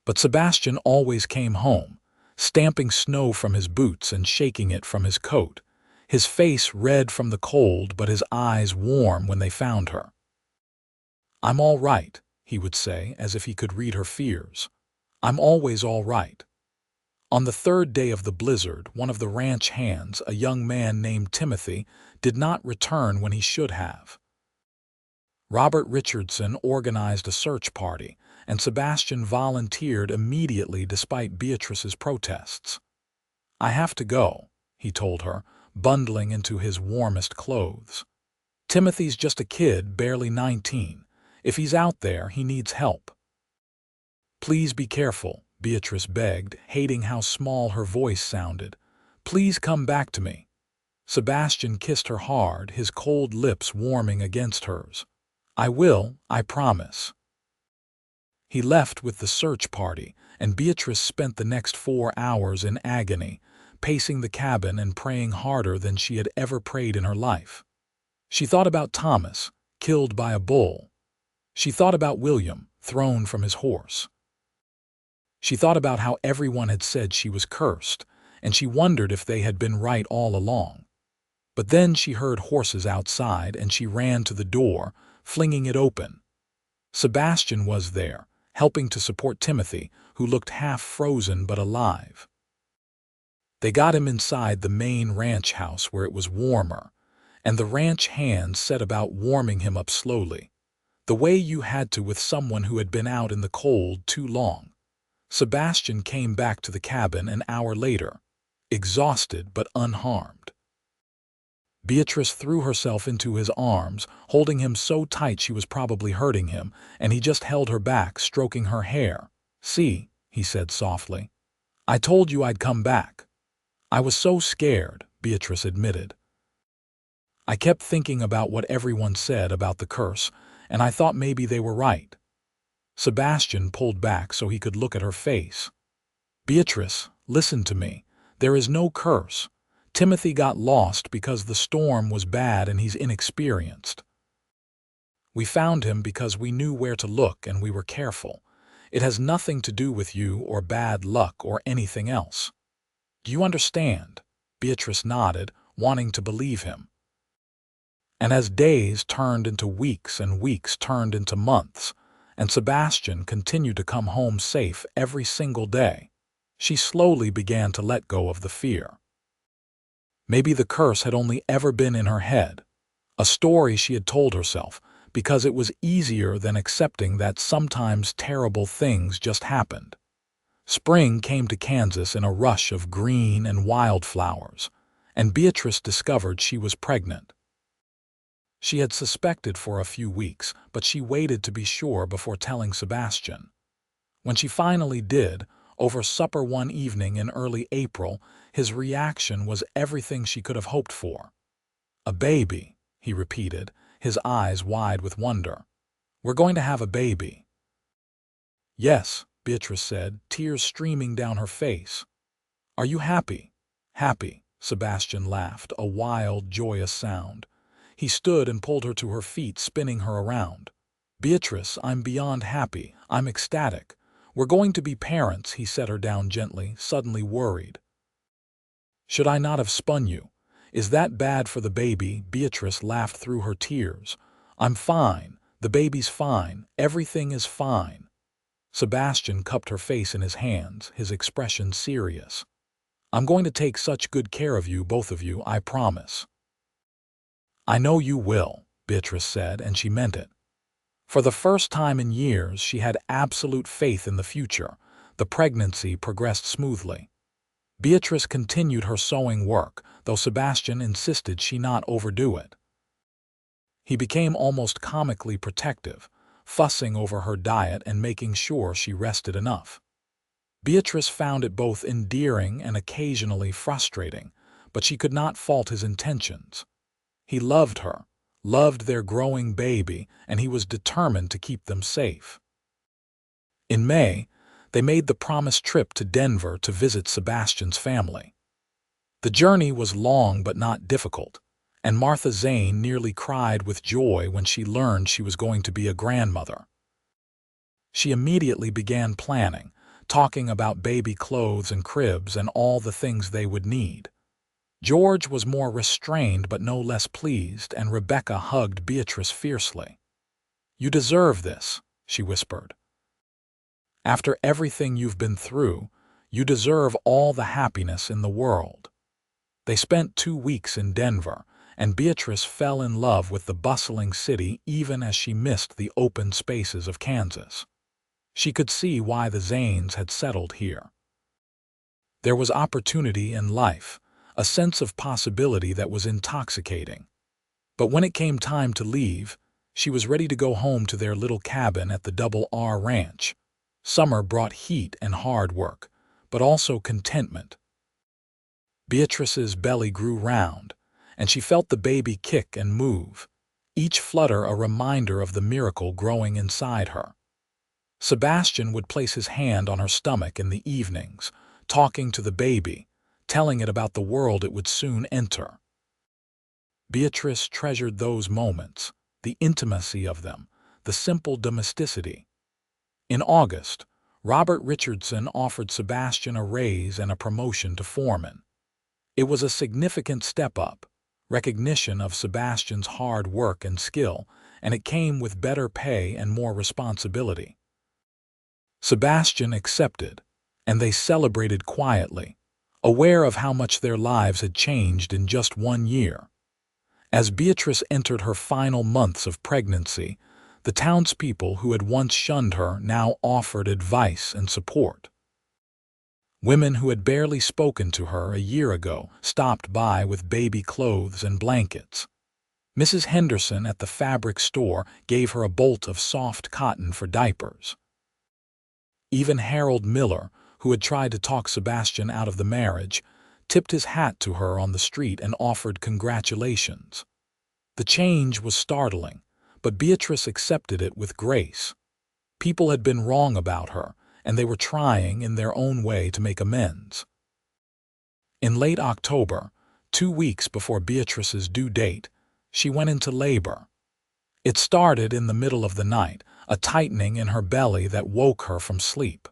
But Sebastian always came home, stamping snow from his boots and shaking it from his coat, his face red from the cold but his eyes warm when they found her. "I'm all right," he would say, as if he could read her fears. "I'm always all right." On the 3rd day of the blizzard, one of the ranch hands, a young man named Timothy, did not return when he should have. Robert Richardson organized a search party, and Sebastian volunteered immediately despite Beatrice's protests. "I have to go," he told her, bundling into his warmest clothes. "Timothy's just a kid, barely 19. If he's out there, he needs help." "Please be careful," Beatrice begged, hating how small her voice sounded. "Please come back to me." Sebastian kissed her hard, his cold lips warming against hers. "I will, I promise." He left with the search party, and Beatrice spent the next 4 hours in agony, pacing the cabin and praying harder than she had ever prayed in her life. She thought about Thomas, killed by a bull. She thought about William, thrown from his horse. She thought about how everyone had said she was cursed, and she wondered if they had been right all along. But then she heard horses outside, and she ran to the door, flinging it open. Sebastian was there, helping to support Timothy, who looked half frozen but alive. They got him inside the main ranch house where it was warmer, and the ranch hands set about warming him up slowly, the way you had to with someone who had been out in the cold too long. Sebastian came back to the cabin an hour later, exhausted but unharmed. Beatrice threw herself into his arms, holding him so tight she was probably hurting him, and he just held her back, stroking her hair. "See," he said softly, "I told you I'd come back." "I was so scared," Beatrice admitted. "I kept thinking about what everyone said about the curse, and I thought maybe they were right." Sebastian pulled back so he could look at her face. "Beatrice, listen to me. There is no curse. Timothy got lost because the storm was bad and he's inexperienced. We found him because we knew where to look and we were careful. It has nothing to do with you or bad luck or anything else. Do you understand?" Beatrice nodded, wanting to believe him. And as days turned into weeks and weeks turned into months, and Sebastian continued to come home safe every single day, she slowly began to let go of the fear. Maybe the curse had only ever been in her head, a story she had told herself, because it was easier than accepting that sometimes terrible things just happened. Spring came to Kansas in a rush of green and wildflowers, and Beatrice discovered she was pregnant. She had suspected for a few weeks, but she waited to be sure before telling Sebastian. When she finally did, over supper one evening in early April, his reaction was everything she could have hoped for. "A baby," he repeated, his eyes wide with wonder. "We're going to have a baby." "Yes," Beatrice said, tears streaming down her face. "Are you happy?" "Happy," Sebastian laughed, a wild, joyous sound. He stood and pulled her to her feet, spinning her around. "Beatrice, I'm beyond happy. I'm ecstatic. We're going to be parents," he set her down gently, suddenly worried. "Should I not have spun you? Is that bad for the baby?" Beatrice laughed through her tears. "I'm fine. The baby's fine. Everything is fine." Sebastian cupped her face in his hands, his expression serious. "I'm going to take such good care of you, both of you, I promise." "I know you will," Beatrice said, and she meant it. For the first time in years, she had absolute faith in the future. The pregnancy progressed smoothly. Beatrice continued her sewing work, though Sebastian insisted she not overdo it. He became almost comically protective, fussing over her diet and making sure she rested enough. Beatrice found it both endearing and occasionally frustrating, but she could not fault his intentions. He loved her, loved their growing baby, and he was determined to keep them safe. In May, they made the promised trip to Denver to visit Sebastian's family. The journey was long but not difficult, and Martha Zane nearly cried with joy when she learned she was going to be a grandmother. She immediately began planning, talking about baby clothes and cribs and all the things they would need. George was more restrained but no less pleased, and Rebecca hugged Beatrice fiercely. "You deserve this," she whispered. "After everything you've been through, you deserve all the happiness in the world." They spent 2 weeks in Denver, and Beatrice fell in love with the bustling city even as she missed the open spaces of Kansas. She could see why the Zanes had settled here. There was opportunity in life, a sense of possibility that was intoxicating. But when it came time to leave, she was ready to go home to their little cabin at the Double R Ranch. Summer brought heat and hard work, but also contentment. Beatrice's belly grew round, and she felt the baby kick and move, each flutter a reminder of the miracle growing inside her. Sebastian would place his hand on her stomach in the evenings, talking to the baby, telling it about the world it would soon enter. Beatrice treasured those moments, the intimacy of them, the simple domesticity. In August, Robert Richardson offered Sebastian a raise and a promotion to foreman. It was a significant step up, recognition of Sebastian's hard work and skill, and it came with better pay and more responsibility. Sebastian accepted, and they celebrated quietly, aware of how much their lives had changed in just 1 year. As Beatrice entered her final months of pregnancy, the townspeople who had once shunned her now offered advice and support. Women who had barely spoken to her a year ago stopped by with baby clothes and blankets. Mrs. Henderson at the fabric store gave her a bolt of soft cotton for diapers. Even Harold Miller, who had tried to talk Sebastian out of the marriage, tipped his hat to her on the street and offered congratulations. The change was startling, but Beatrice accepted it with grace. People had been wrong about her, and they were trying in their own way to make amends. In late October, 2 weeks before Beatrice's due date, she went into labor. It started in the middle of the night, a tightening in her belly that woke her from sleep.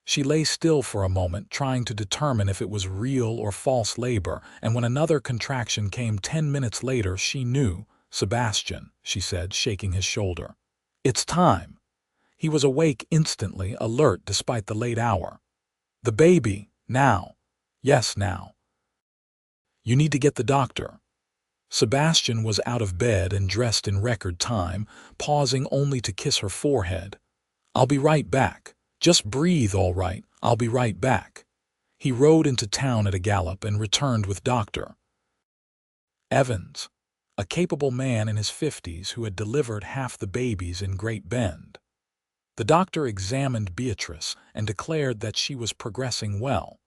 She lay still for a moment, trying to determine if it was real or false labor, and when another contraction came 10 minutes later, she knew. "Sebastian," she said, shaking his shoulder. "It's time." He was awake instantly, alert despite the late hour. "The baby, now." "Yes, now." "You need to get the doctor." Sebastian was out of bed and dressed in record time, pausing only to kiss her forehead. "I'll be right back. Just breathe, all right. I'll be right back." He rode into town at a gallop and returned with Dr. Evans, a capable man in his 50s who had delivered half the babies in Great Bend. The doctor examined Beatrice and declared that she was progressing well,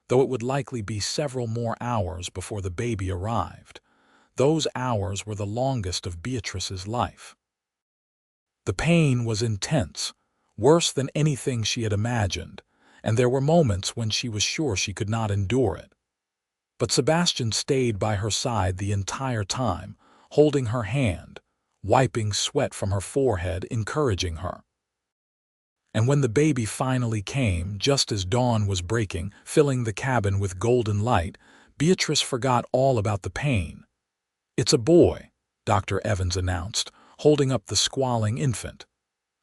though it would likely be several more hours before the baby arrived. Those hours were the longest of Beatrice's life. The pain was intense, worse than anything she had imagined, and there were moments when she was sure she could not endure it. But Sebastian stayed by her side the entire time, holding her hand, wiping sweat from her forehead, encouraging her. And when the baby finally came, just as dawn was breaking, filling the cabin with golden light, Beatrice forgot all about the pain. "It's a boy," Dr. Evans announced, holding up the squalling infant.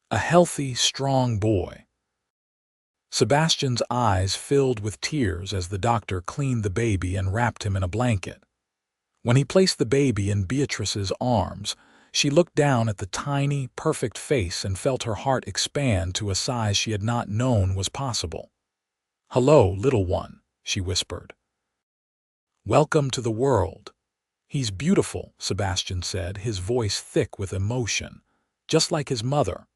"A healthy, strong boy." Sebastian's eyes filled with tears as the doctor cleaned the baby and wrapped him in a blanket. When he placed the baby in Beatrice's arms, she looked down at the tiny, perfect face and felt her heart expand to a size she had not known was possible. "Hello, little one," she whispered. "Welcome to the world." "He's beautiful," Sebastian said, his voice thick with emotion, "just like his mother."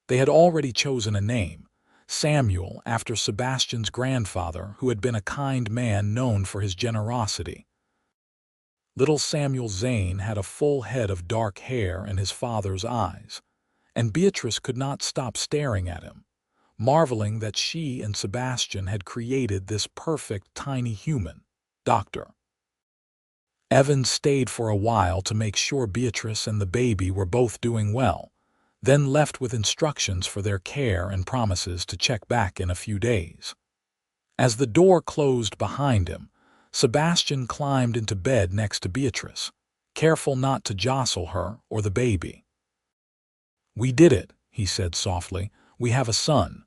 They had already chosen a name, Samuel, after Sebastian's grandfather, who had been a kind man known for his generosity. Little Samuel Zane had a full head of dark hair and his father's eyes, and Beatrice could not stop staring at him, marveling that she and Sebastian had created this perfect tiny human. Dr. Evans stayed for a while to make sure Beatrice and the baby were both doing well, then left with instructions for their care and promises to check back in a few days. As the door closed behind him, Sebastian climbed into bed next to Beatrice, careful not to jostle her or the baby. "We did it," he said softly. "We have a son."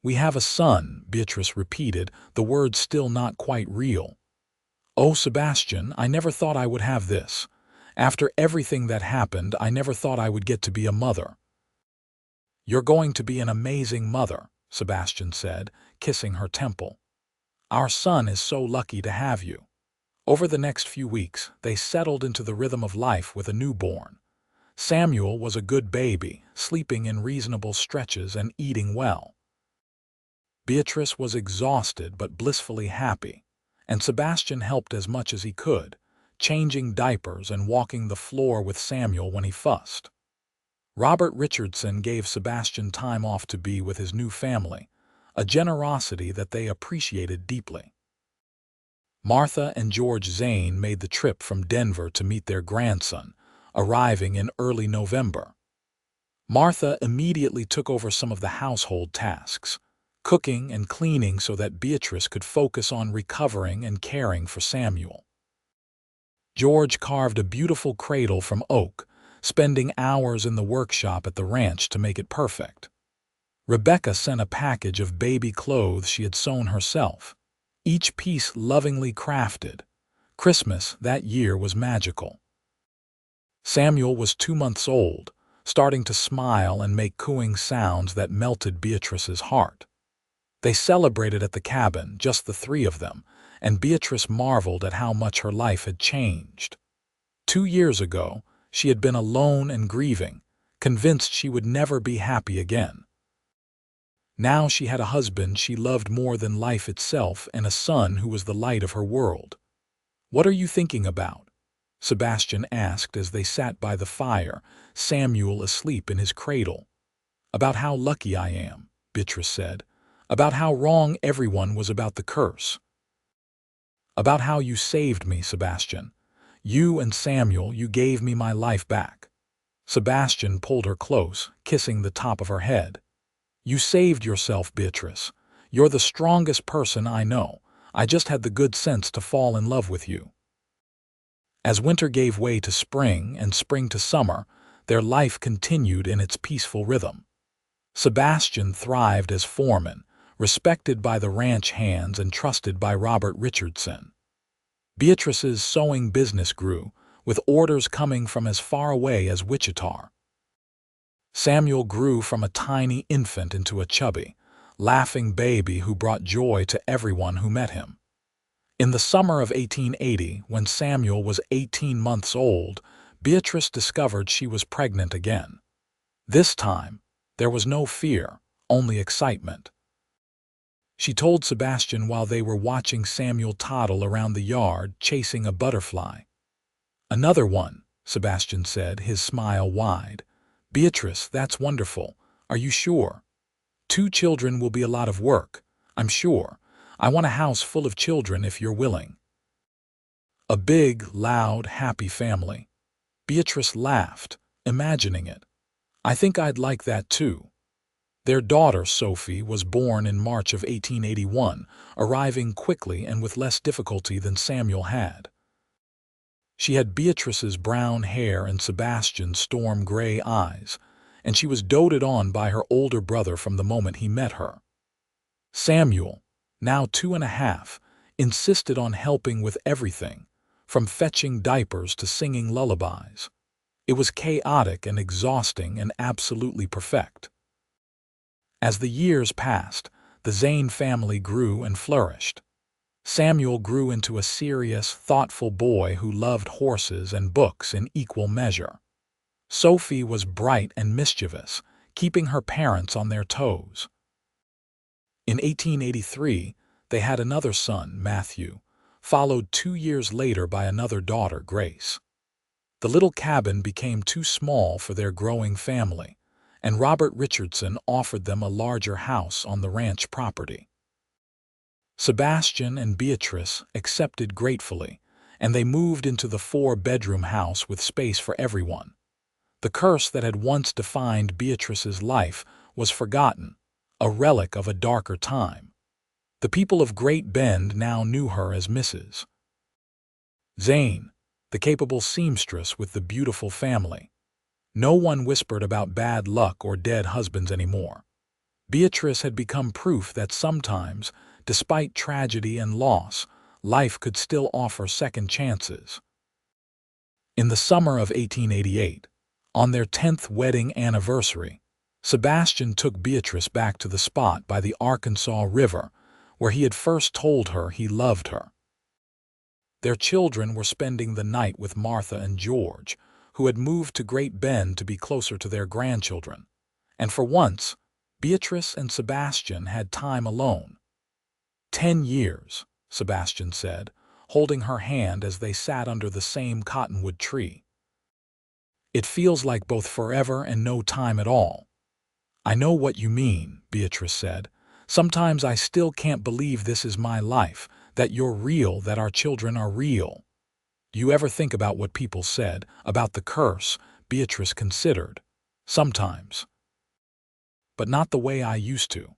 "We have a son," Beatrice repeated, the words still not quite real. "Oh, Sebastian, I never thought I would have this. After everything that happened, I never thought I would get to be a mother." "You're going to be an amazing mother," Sebastian said, kissing her temple. "Our son is so lucky to have you." Over the next few weeks, they settled into the rhythm of life with a newborn. Samuel was a good baby, sleeping in reasonable stretches and eating well. Beatrice was exhausted but blissfully happy, and Sebastian helped as much as he could, changing diapers and walking the floor with Samuel when he fussed. Robert Richardson gave Sebastian time off to be with his new family, a generosity that they appreciated deeply. Martha and George Zane made the trip from Denver to meet their grandson, arriving in early November. Martha immediately took over some of the household tasks, cooking and cleaning so that Beatrice could focus on recovering and caring for Samuel. George carved a beautiful cradle from oak, spending hours in the workshop at the ranch to make it perfect. Rebecca sent a package of baby clothes she had sewn herself, each piece lovingly crafted. Christmas that year was magical. Samuel was 2 months old, starting to smile and make cooing sounds that melted Beatrice's heart. They celebrated at the cabin, just the three of them, and Beatrice marveled at how much her life had changed. 2 years ago, she had been alone and grieving, convinced she would never be happy again. Now she had a husband she loved more than life itself and a son who was the light of her world. "What are you thinking about?" Sebastian asked as they sat by the fire, Samuel asleep in his cradle. "About how lucky I am," Beatrice said. "About how wrong everyone was about the curse. About how you saved me, Sebastian. You and Samuel, you gave me my life back." Sebastian pulled her close, kissing the top of her head. "You saved yourself, Beatrice. You're the strongest person I know. I just had the good sense to fall in love with you." As winter gave way to spring and spring to summer, their life continued in its peaceful rhythm. Sebastian thrived as foreman, respected by the ranch hands and trusted by Robert Richardson. Beatrice's sewing business grew, with orders coming from as far away as Wichita. Samuel grew from a tiny infant into a chubby, laughing baby who brought joy to everyone who met him. In the summer of 1880, when Samuel was 18 months old, Beatrice discovered she was pregnant again. This time, there was no fear, only excitement. She told Sebastian while they were watching Samuel toddle around the yard, chasing a butterfly. "Another one," Sebastian said, his smile wide. "Beatrice, that's wonderful. Are you sure? 2 children will be a lot of work, I'm sure. I want a house full of children if you're willing." A big, loud, happy family. Beatrice laughed, imagining it. "I think I'd like that too." Their daughter, Sophie, was born in March of 1881, arriving quickly and with less difficulty than Samuel had. She had Beatrice's brown hair and Sebastian's storm gray eyes, and she was doted on by her older brother from the moment he met her. Samuel, now 2.5, insisted on helping with everything, from fetching diapers to singing lullabies. It was chaotic and exhausting and absolutely perfect. As the years passed, the Zane family grew and flourished. Samuel grew into a serious, thoughtful boy who loved horses and books in equal measure. Sophie was bright and mischievous, keeping her parents on their toes. In 1883, they had another son, Matthew, followed 2 years later by another daughter, Grace. The little cabin became too small for their growing family, and Robert Richardson offered them a larger house on the ranch property. Sebastian and Beatrice accepted gratefully, and they moved into the 4-bedroom house with space for everyone. The curse that had once defined Beatrice's life was forgotten, a relic of a darker time. The people of Great Bend now knew her as Mrs. Zane, the capable seamstress with the beautiful family. No one whispered about bad luck or dead husbands anymore. Beatrice had become proof that sometimes, despite tragedy and loss, life could still offer second chances. In the summer of 1888, on their 10th wedding anniversary, Sebastian took Beatrice back to the spot by the Arkansas River where he had first told her he loved her. Their children were spending the night with Martha and George, who had moved to Great Bend to be closer to their grandchildren. And for once, Beatrice and Sebastian had time alone. 10 years, Sebastian said, holding her hand as they sat under the same cottonwood tree. "It feels like both forever and no time at all." "I know what you mean," Beatrice said. "Sometimes I still can't believe this is my life, that you're real, that our children are real." "Do you ever think about what people said, about the curse?" Beatrice considered. "Sometimes. But not the way I used to.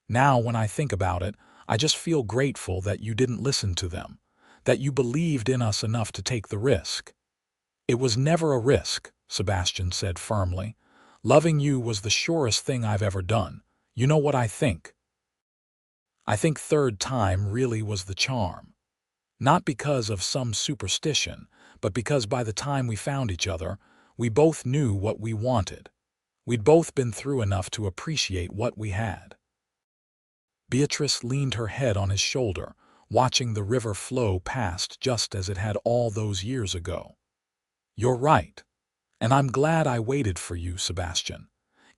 Now when I think about it, I just feel grateful that you didn't listen to them, that you believed in us enough to take the risk." "It was never a risk," Sebastian said firmly. "Loving you was the surest thing I've ever done. You know what I think? I think third time really was the charm. Not because of some superstition, but because by the time we found each other, we both knew what we wanted. We'd both been through enough to appreciate what we had." Beatrice leaned her head on his shoulder, watching the river flow past just as it had all those years ago. "You're right, and I'm glad I waited for you, Sebastian.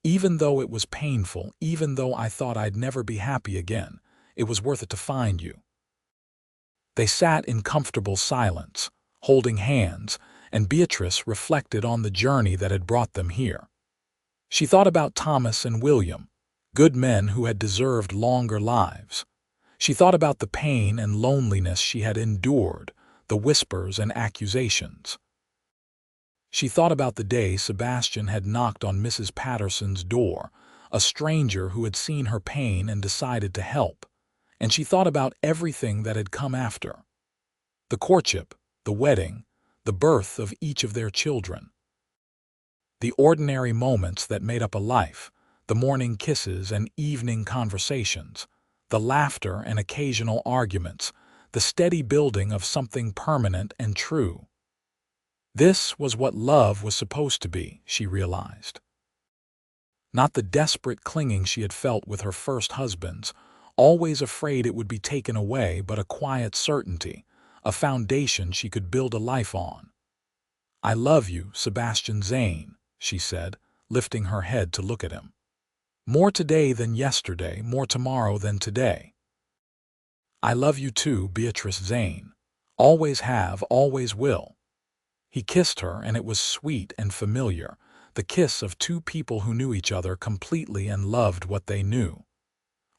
Even though it was painful, even though I thought I'd never be happy again, it was worth it to find you." They sat in comfortable silence, holding hands, and Beatrice reflected on the journey that had brought them here. She thought about Thomas and William, good men who had deserved longer lives. She thought about the pain and loneliness she had endured, the whispers and accusations. She thought about the day Sebastian had knocked on Mrs. Patterson's door, a stranger who had seen her pain and decided to help. And she thought about everything that had come after. The courtship, the wedding, the birth of each of their children. The ordinary moments that made up a life, the morning kisses and evening conversations, the laughter and occasional arguments, the steady building of something permanent and true. This was what love was supposed to be, she realized. Not the desperate clinging she had felt with her first husbands, always afraid it would be taken away, but a quiet certainty, a foundation she could build a life on. "I love you, Sebastian Zane," she said, lifting her head to look at him. "More today than yesterday, more tomorrow than today." "I love you too, Beatrice Zane. Always have, always will." He kissed her, and it was sweet and familiar, the kiss of two people who knew each other completely and loved what they knew.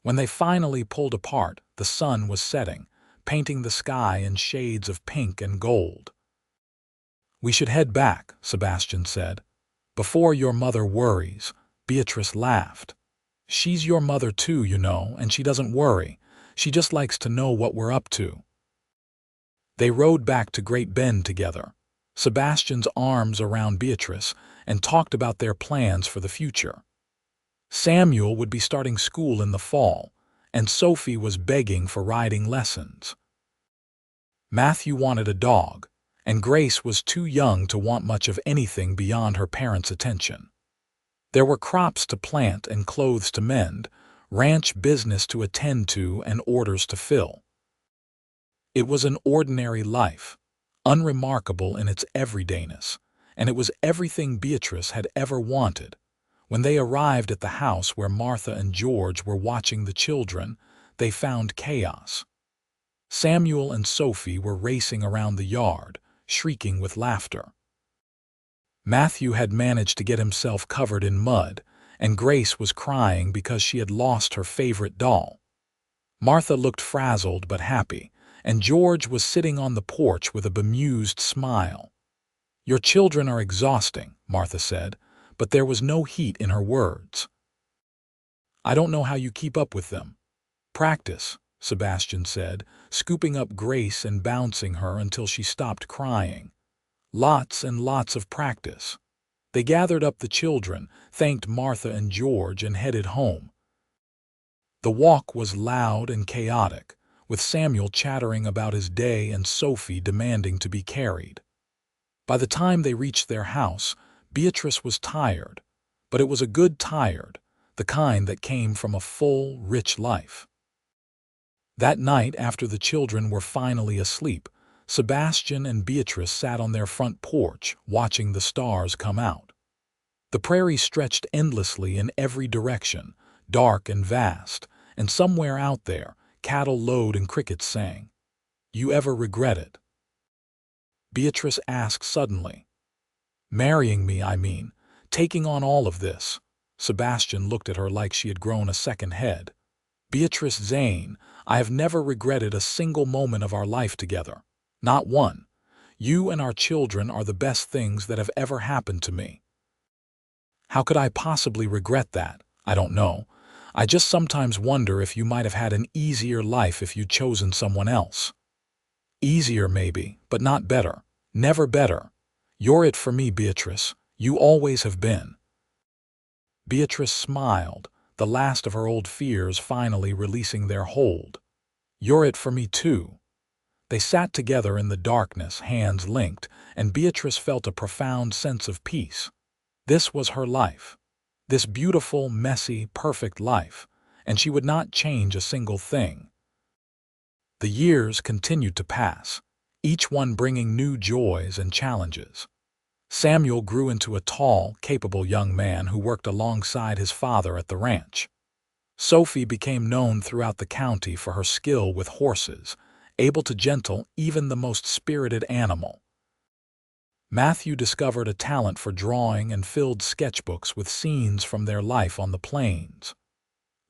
When they finally pulled apart, the sun was setting, painting the sky in shades of pink and gold. "We should head back," Sebastian said. "Before your mother worries." Beatrice laughed. "She's your mother too, you know, and she doesn't worry. She just likes to know what we're up to." They rode back to Great Bend together, Sebastian's arms around Beatrice, and talked about their plans for the future. Samuel would be starting school in the fall, and Sophie was begging for riding lessons. Matthew wanted a dog, and Grace was too young to want much of anything beyond her parents' attention. There were crops to plant and clothes to mend, ranch business to attend to and orders to fill. It was an ordinary life, unremarkable in its everydayness, and it was everything Beatrice had ever wanted. When they arrived at the house where Martha and George were watching the children, they found chaos. Samuel and Sophie were racing around the yard, shrieking with laughter. Matthew had managed to get himself covered in mud, and Grace was crying because she had lost her favorite doll. Martha looked frazzled but happy, and George was sitting on the porch with a bemused smile. "Your children are exhausting," Martha said, but there was no heat in her words. "I don't know how you keep up with them." "Practice," Sebastian said, scooping up Grace and bouncing her until she stopped crying. "Lots and lots of practice." They gathered up the children, thanked Martha and George, and headed home. The walk was loud and chaotic, with Samuel chattering about his day and Sophie demanding to be carried. By the time they reached their house, Beatrice was tired, but it was a good tired, the kind that came from a full, rich life. That night, after the children were finally asleep, Sebastian and Beatrice sat on their front porch, watching the stars come out. The prairie stretched endlessly in every direction, dark and vast, and somewhere out there, cattle lowed and crickets sang. "You ever regret it?" Beatrice asked suddenly. "Marrying me, I mean, taking on all of this." Sebastian looked at her like she had grown a second head. "Beatrice Zane, I have never regretted a single moment of our life together. Not one. You and our children are the best things that have ever happened to me." "How could I possibly regret that? I don't know. I just sometimes wonder if you might have had an easier life if you'd chosen someone else." "Easier maybe, but not better. Never better. You're it for me, Beatrice. You always have been." Beatrice smiled, the last of her old fears finally releasing their hold. "You're it for me too." They sat together in the darkness, hands linked, and Beatrice felt a profound sense of peace. This was her life. This beautiful, messy, perfect life, and she would not change a single thing. The years continued to pass, each one bringing new joys and challenges. Samuel grew into a tall, capable young man who worked alongside his father at the ranch. Sophie became known throughout the county for her skill with horses, able to gentle even the most spirited animal. Matthew discovered a talent for drawing and filled sketchbooks with scenes from their life on the plains.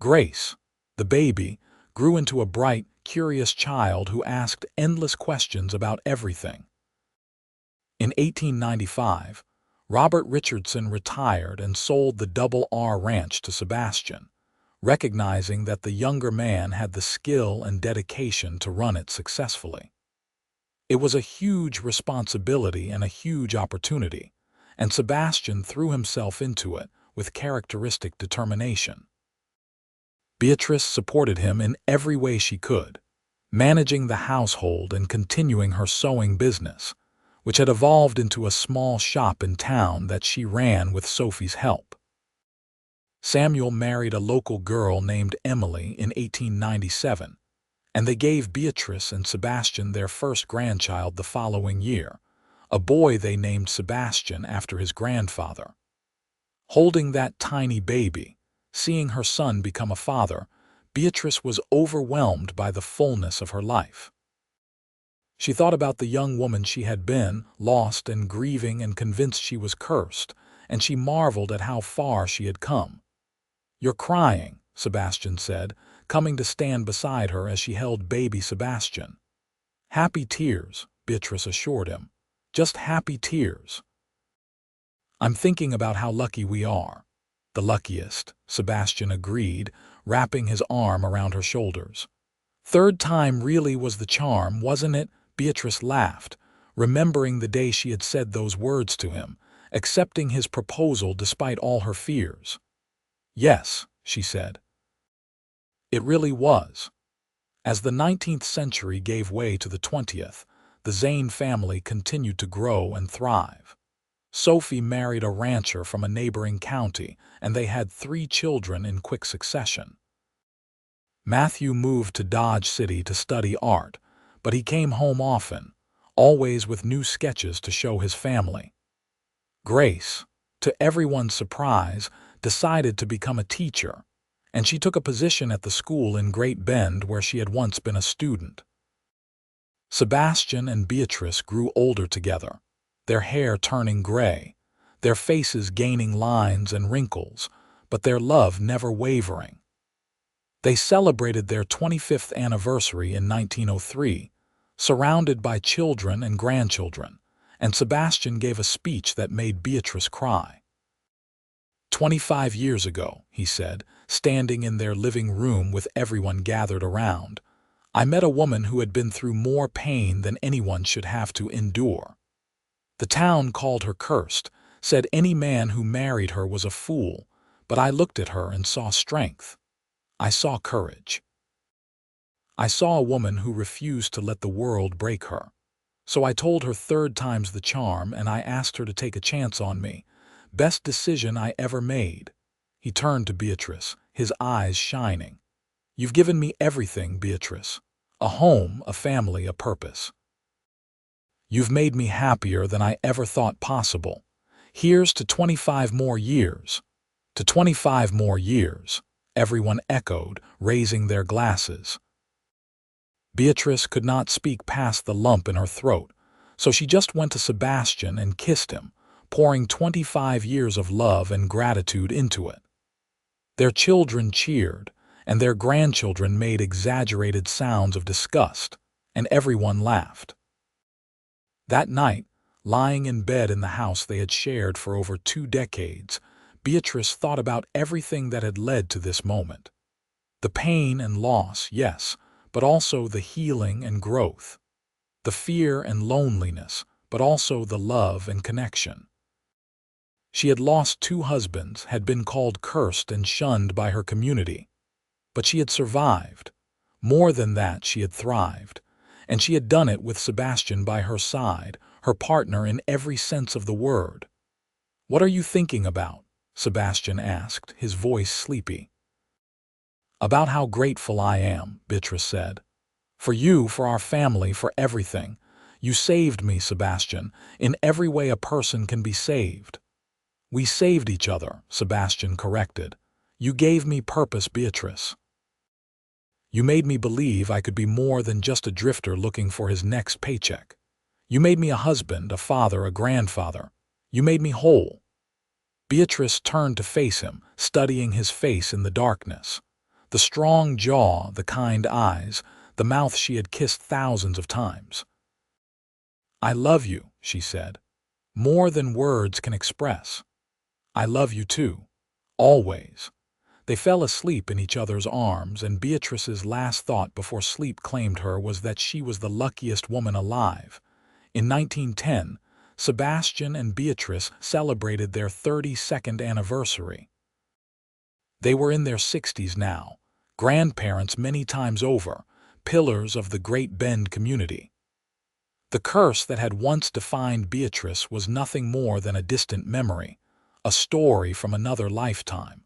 Grace, the baby, grew into a bright, curious child who asked endless questions about everything. In 1895, Robert Richardson retired and sold the Double R Ranch to Sebastian, recognizing that the younger man had the skill and dedication to run it successfully. It was a huge responsibility and a huge opportunity, and Sebastian threw himself into it with characteristic determination. Beatrice supported him in every way she could, managing the household and continuing her sewing business, which had evolved into a small shop in town that she ran with Sophie's help. Samuel married a local girl named Emily in 1897, and they gave Beatrice and Sebastian their first grandchild the following year, a boy they named Sebastian after his grandfather. Holding that tiny baby, seeing her son become a father, Beatrice was overwhelmed by the fullness of her life. She thought about the young woman she had been, lost and grieving and convinced she was cursed, and she marveled at how far she had come. "You're crying," Sebastian said, coming to stand beside her as she held baby Sebastian. "Happy tears," Beatrice assured him. "Just happy tears." "I'm thinking about how lucky we are." "The luckiest," Sebastian agreed, wrapping his arm around her shoulders. "Third time really was the charm, wasn't it?" Beatrice laughed, remembering the day she had said those words to him, accepting his proposal despite all her fears. "Yes," she said. It really was. As the 19th century gave way to the 20th, the Zane family continued to grow and thrive. Sophie married a rancher from a neighboring county, and they had 3 children in quick succession. Matthew moved to Dodge City to study art, but he came home often, always with new sketches to show his family. Grace, to everyone's surprise, decided to become a teacher, and she took a position at the school in Great Bend where she had once been a student. Sebastian and Beatrice grew older together, their hair turning gray, their faces gaining lines and wrinkles, but their love never wavering. They celebrated their 25th anniversary in 1903, surrounded by children and grandchildren, and Sebastian gave a speech that made Beatrice cry. "25 years ago," he said, standing in their living room with everyone gathered around, "I met a woman who had been through more pain than anyone should have to endure. The town called her cursed, said any man who married her was a fool, but I looked at her and saw strength. I saw courage. I saw a woman who refused to let the world break her. So I told her 3rd time's the charm, and I asked her to take a chance on me. Best decision I ever made." He turned to Beatrice, his eyes shining. "You've given me everything, Beatrice. A home, a family, a purpose. You've made me happier than I ever thought possible. Here's to 25 more years." "To 25 more years," everyone echoed, raising their glasses. Beatrice could not speak past the lump in her throat, so she just went to Sebastian and kissed him, pouring 25 years of love and gratitude into it. Their children cheered, and their grandchildren made exaggerated sounds of disgust, and everyone laughed. That night, lying in bed in the house they had shared for over 2 decades, Beatrice thought about everything that had led to this moment. The pain and loss, yes, but also the healing and growth. The fear and loneliness, but also the love and connection. She had lost 2 husbands, had been called cursed and shunned by her community. But she had survived. More than that, she had thrived. And she had done it with Sebastian by her side, her partner in every sense of the word. "What are you thinking about?" Sebastian asked, his voice sleepy. About how grateful I am, Beatrice said. For you, for our family, for everything. You saved me, Sebastian, in every way a person can be saved. We saved each other, Sebastian corrected. You gave me purpose, Beatrice. You made me believe I could be more than just a drifter looking for his next paycheck. You made me a husband, a father, a grandfather. You made me whole. Beatrice turned to face him, studying his face in the darkness. The strong jaw, the kind eyes, the mouth she had kissed thousands of times. I love you, she said, more than words can express. I love you too, always. They fell asleep in each other's arms, and Beatrice's last thought before sleep claimed her was that she was the luckiest woman alive. In 1910, Sebastian and Beatrice celebrated their 32nd anniversary. They were in their 60s now, grandparents many times over, pillars of the Great Bend community. The curse that had once defined Beatrice was nothing more than a distant memory, a story from another lifetime.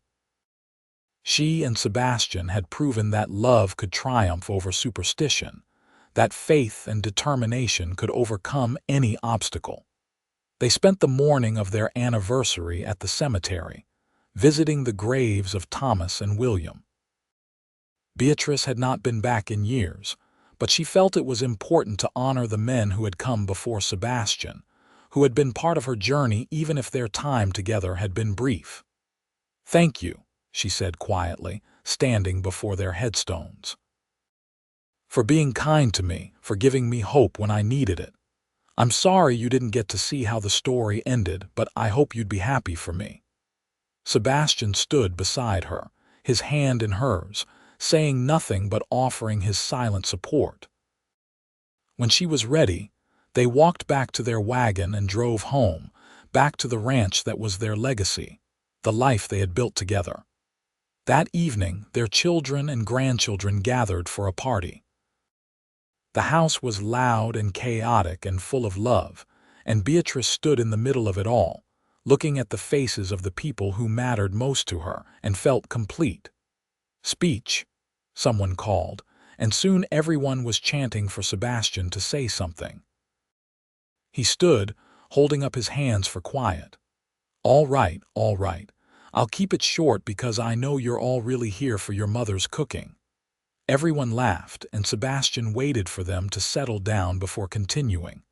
She and Sebastian had proven that love could triumph over superstition, that faith and determination could overcome any obstacle. They spent the morning of their anniversary at the cemetery, visiting the graves of Thomas and William. Beatrice had not been back in years, but she felt it was important to honor the men who had come before Sebastian, who had been part of her journey even if their time together had been brief. Thank you, she said quietly, standing before their headstones. For being kind to me, for giving me hope when I needed it. I'm sorry you didn't get to see how the story ended, but I hope you'd be happy for me. Sebastian stood beside her, his hand in hers, saying nothing but offering his silent support. When she was ready, they walked back to their wagon and drove home, back to the ranch that was their legacy, the life they had built together. That evening, their children and grandchildren gathered for a party. The house was loud and chaotic and full of love, and Beatrice stood in the middle of it all, looking at the faces of the people who mattered most to her and felt complete. Speech, someone called, and soon everyone was chanting for Sebastian to say something. He stood, holding up his hands for quiet. All right, I'll keep it short because I know you're all really here for your mother's cooking. Everyone laughed, and Sebastian waited for them to settle down before continuing.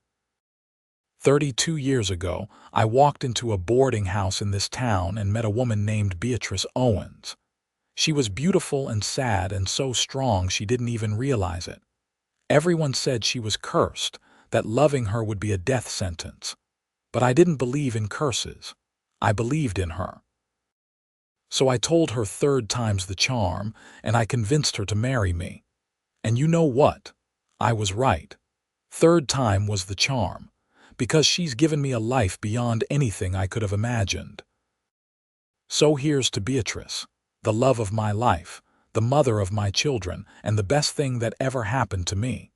32 years ago, I walked into a boarding house in this town and met a woman named Beatrice Owens. She was beautiful and sad and so strong she didn't even realize it. Everyone said she was cursed, that loving her would be a death sentence. But I didn't believe in curses. I believed in her. So I told her 3 times the charm, and I convinced her to marry me. And you know what? I was right. 3rd time was the charm, because she's given me a life beyond anything I could have imagined. So here's to Beatrice, the love of my life, the mother of my children, and the best thing that ever happened to me.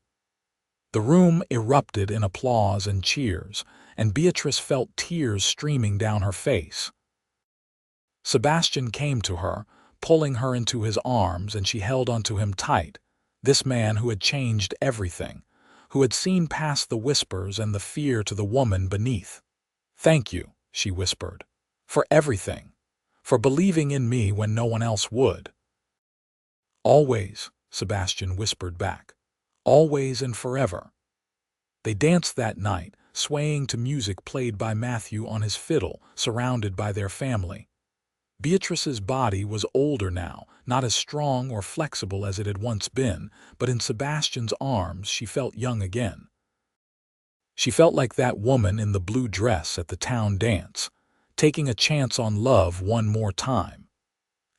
The room erupted in applause and cheers, and Beatrice felt tears streaming down her face. Sebastian came to her, pulling her into his arms, and she held onto him tight, this man who had changed everything, who had seen past the whispers and the fear to the woman beneath. Thank you, she whispered, for everything, for believing in me when no one else would. Always, Sebastian whispered back, always and forever. They danced that night, swaying to music played by Matthew on his fiddle, surrounded by their family. Beatrice's body was older now, not as strong or flexible as it had once been, but in Sebastian's arms she felt young again. She felt like that woman in the blue dress at the town dance, taking a chance on love one more time.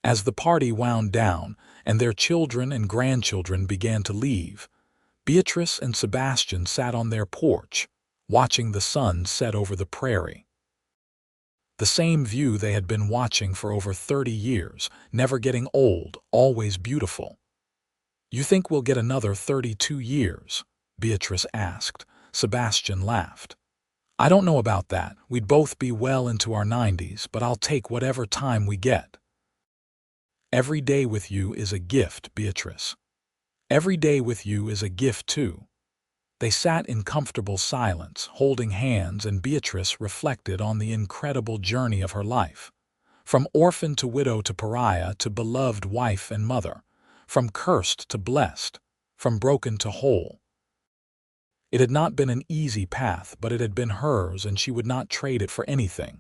As the party wound down and their children and grandchildren began to leave, Beatrice and Sebastian sat on their porch, watching the sun set over the prairie. The same view they had been watching for over 30 years, never getting old, always beautiful. You think we'll get another 32 years? Beatrice asked. Sebastian laughed. I don't know about that. We'd both be well into our 90s, but I'll take whatever time we get. Every day with you is a gift, Beatrice. Every day with you is a gift, too. They sat in comfortable silence, holding hands, and Beatrice reflected on the incredible journey of her life. From orphan to widow to pariah to beloved wife and mother. From cursed to blessed. From broken to whole. It had not been an easy path, but it had been hers, and she would not trade it for anything.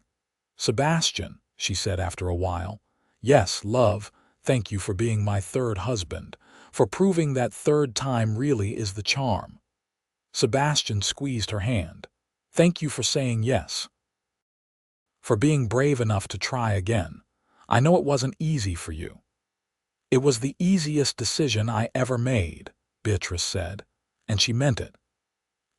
"Sebastian," she said after a while. "Yes, love, thank you for being my third husband, for proving that third time really is the charm." Sebastian squeezed her hand. "Thank you for saying yes. For being brave enough to try again. I know it wasn't easy for you." "It was the easiest decision I ever made," Beatrice said, and she meant it.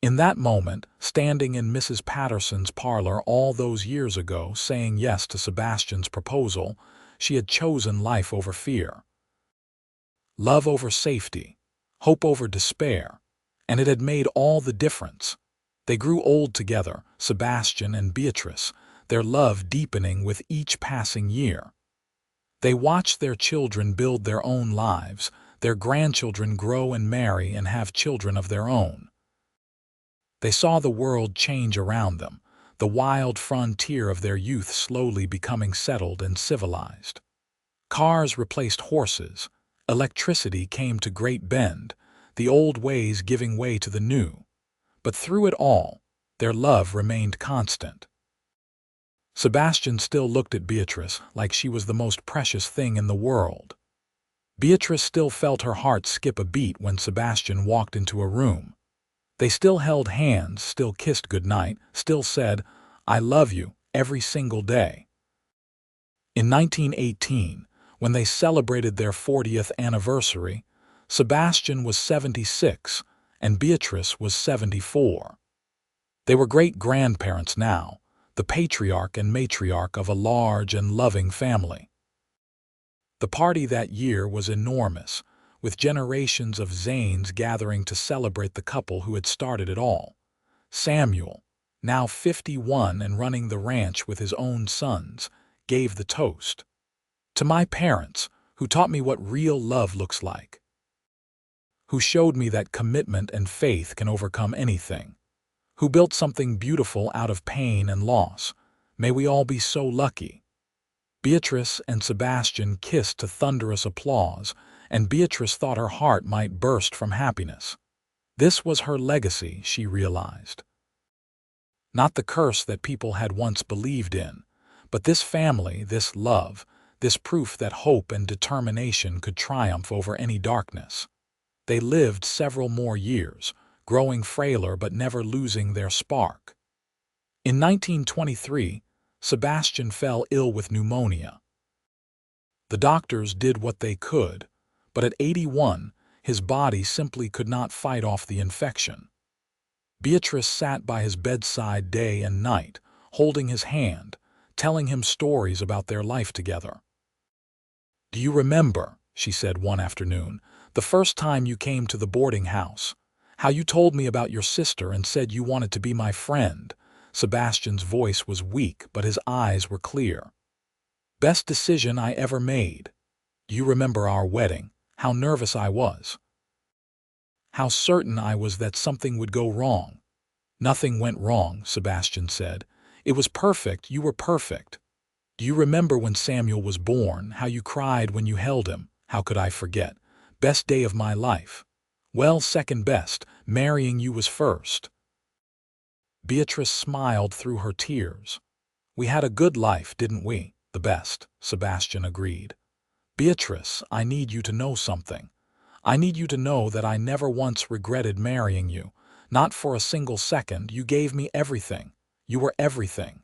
In that moment, standing in Mrs. Patterson's parlor all those years ago, saying yes to Sebastian's proposal, she had chosen life over fear. Love over safety, hope over despair, and it had made all the difference. They grew old together, Sebastian and Beatrice, their love deepening with each passing year. They watched their children build their own lives, their grandchildren grow and marry and have children of their own. They saw the world change around them, the wild frontier of their youth slowly becoming settled and civilized. Cars replaced horses, electricity came to Great Bend, the old ways giving way to the new. But through it all, their love remained constant. Sebastian still looked at Beatrice like she was the most precious thing in the world. Beatrice still felt her heart skip a beat when Sebastian walked into a room. They still held hands, still kissed goodnight, still said, "I love you," every single day. In 1918, when they celebrated their 40th anniversary, Sebastian was 76 and Beatrice was 74. They were great-grandparents now, the patriarch and matriarch of a large and loving family. The party that year was enormous, with generations of Zanes gathering to celebrate the couple who had started it all. Samuel, now 51 and running the ranch with his own sons, gave the toast. "To my parents, who taught me what real love looks like. Who showed me that commitment and faith can overcome anything. Who built something beautiful out of pain and loss. May we all be so lucky." Beatrice and Sebastian kissed to thunderous applause, and Beatrice thought her heart might burst from happiness. This was her legacy, she realized. Not the curse that people had once believed in, but this family, this love, this proof that hope and determination could triumph over any darkness. They lived several more years, growing frailer but never losing their spark. In 1923, Sebastian fell ill with pneumonia. The doctors did what they could, but at 81, his body simply could not fight off the infection. Beatrice sat by his bedside day and night, holding his hand, telling him stories about their life together. "Do you remember," she said one afternoon, "the first time you came to the boarding house? How you told me about your sister and said you wanted to be my friend?" Sebastian's voice was weak, but his eyes were clear. "Best decision I ever made. Do you remember our wedding? How nervous I was. How certain I was that something would go wrong." "Nothing went wrong," Sebastian said. "It was perfect, you were perfect. Do you remember when Samuel was born, how you cried when you held him? How could I forget? Best day of my life. Well, second best, marrying you was first." Beatrice smiled through her tears. "We had a good life, didn't we?" "The best," Sebastian agreed. "Beatrice, I need you to know something. I need you to know that I never once regretted marrying you. Not for a single second. You gave me everything. You were everything."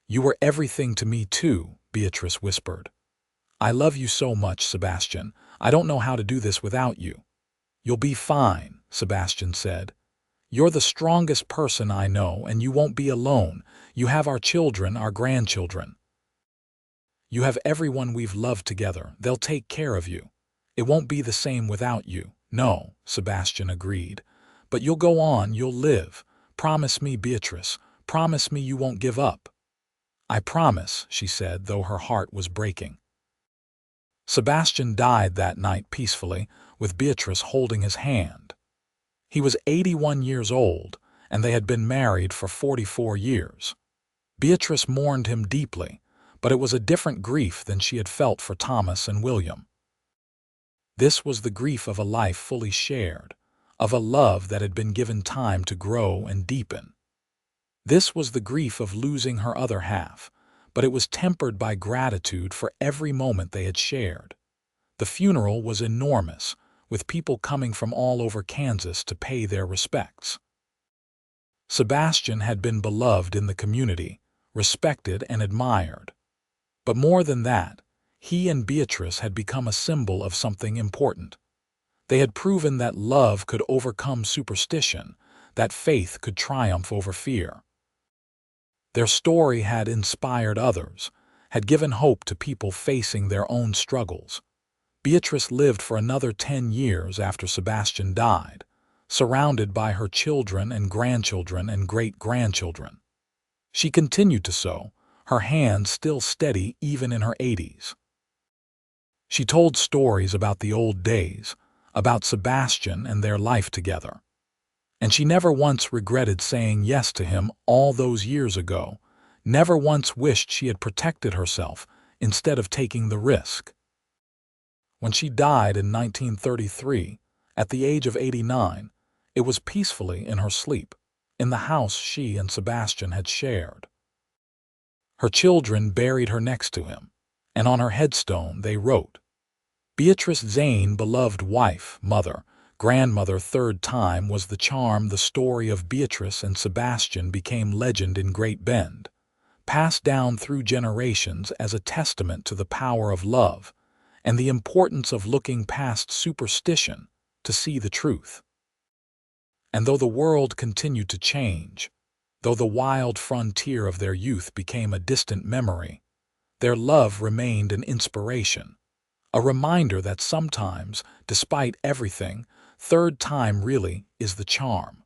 "You were everything to me too," Beatrice whispered. "I love you so much, Sebastian. I don't know how to do this without you." "You'll be fine," Sebastian said. "You're the strongest person I know, and you won't be alone. You have our children, our grandchildren. You have everyone we've loved together. They'll take care of you. It won't be the same without you." "No," Sebastian agreed. "But you'll go on, you'll live. Promise me, Beatrice. Promise me you won't give up." "I promise," she said, though her heart was breaking. Sebastian died that night peacefully, with Beatrice holding his hand. He was 81 years old, and they had been married for 44 years. Beatrice mourned him deeply, but it was a different grief than she had felt for Thomas and William. This was the grief of a life fully shared, of a love that had been given time to grow and deepen. This was the grief of losing her other half, but it was tempered by gratitude for every moment they had shared. The funeral was enormous, with people coming from all over Kansas to pay their respects. Sebastian had been beloved in the community, respected and admired. But more than that, he and Beatrice had become a symbol of something important. They had proven that love could overcome superstition, that faith could triumph over fear. Their story had inspired others, had given hope to people facing their own struggles. Beatrice lived for another 10 years after Sebastian died, surrounded by her children and grandchildren and great-grandchildren. She continued to sew, her hands still steady even in her 80s. She told stories about the old days, about Sebastian and their life together. And she never once regretted saying yes to him all those years ago, never once wished she had protected herself instead of taking the risk. When she died in 1933, at the age of 89, it was peacefully in her sleep, in the house she and Sebastian had shared. Her children buried her next to him, and on her headstone they wrote, "Beatrice Zane, beloved wife, mother, grandmother, third time was the charm." The story of Beatrice and Sebastian became legend in Great Bend, passed down through generations as a testament to the power of love and the importance of looking past superstition to see the truth. And though the world continued to change, though the wild frontier of their youth became a distant memory, their love remained an inspiration, a reminder that sometimes, despite everything, third time really is the charm.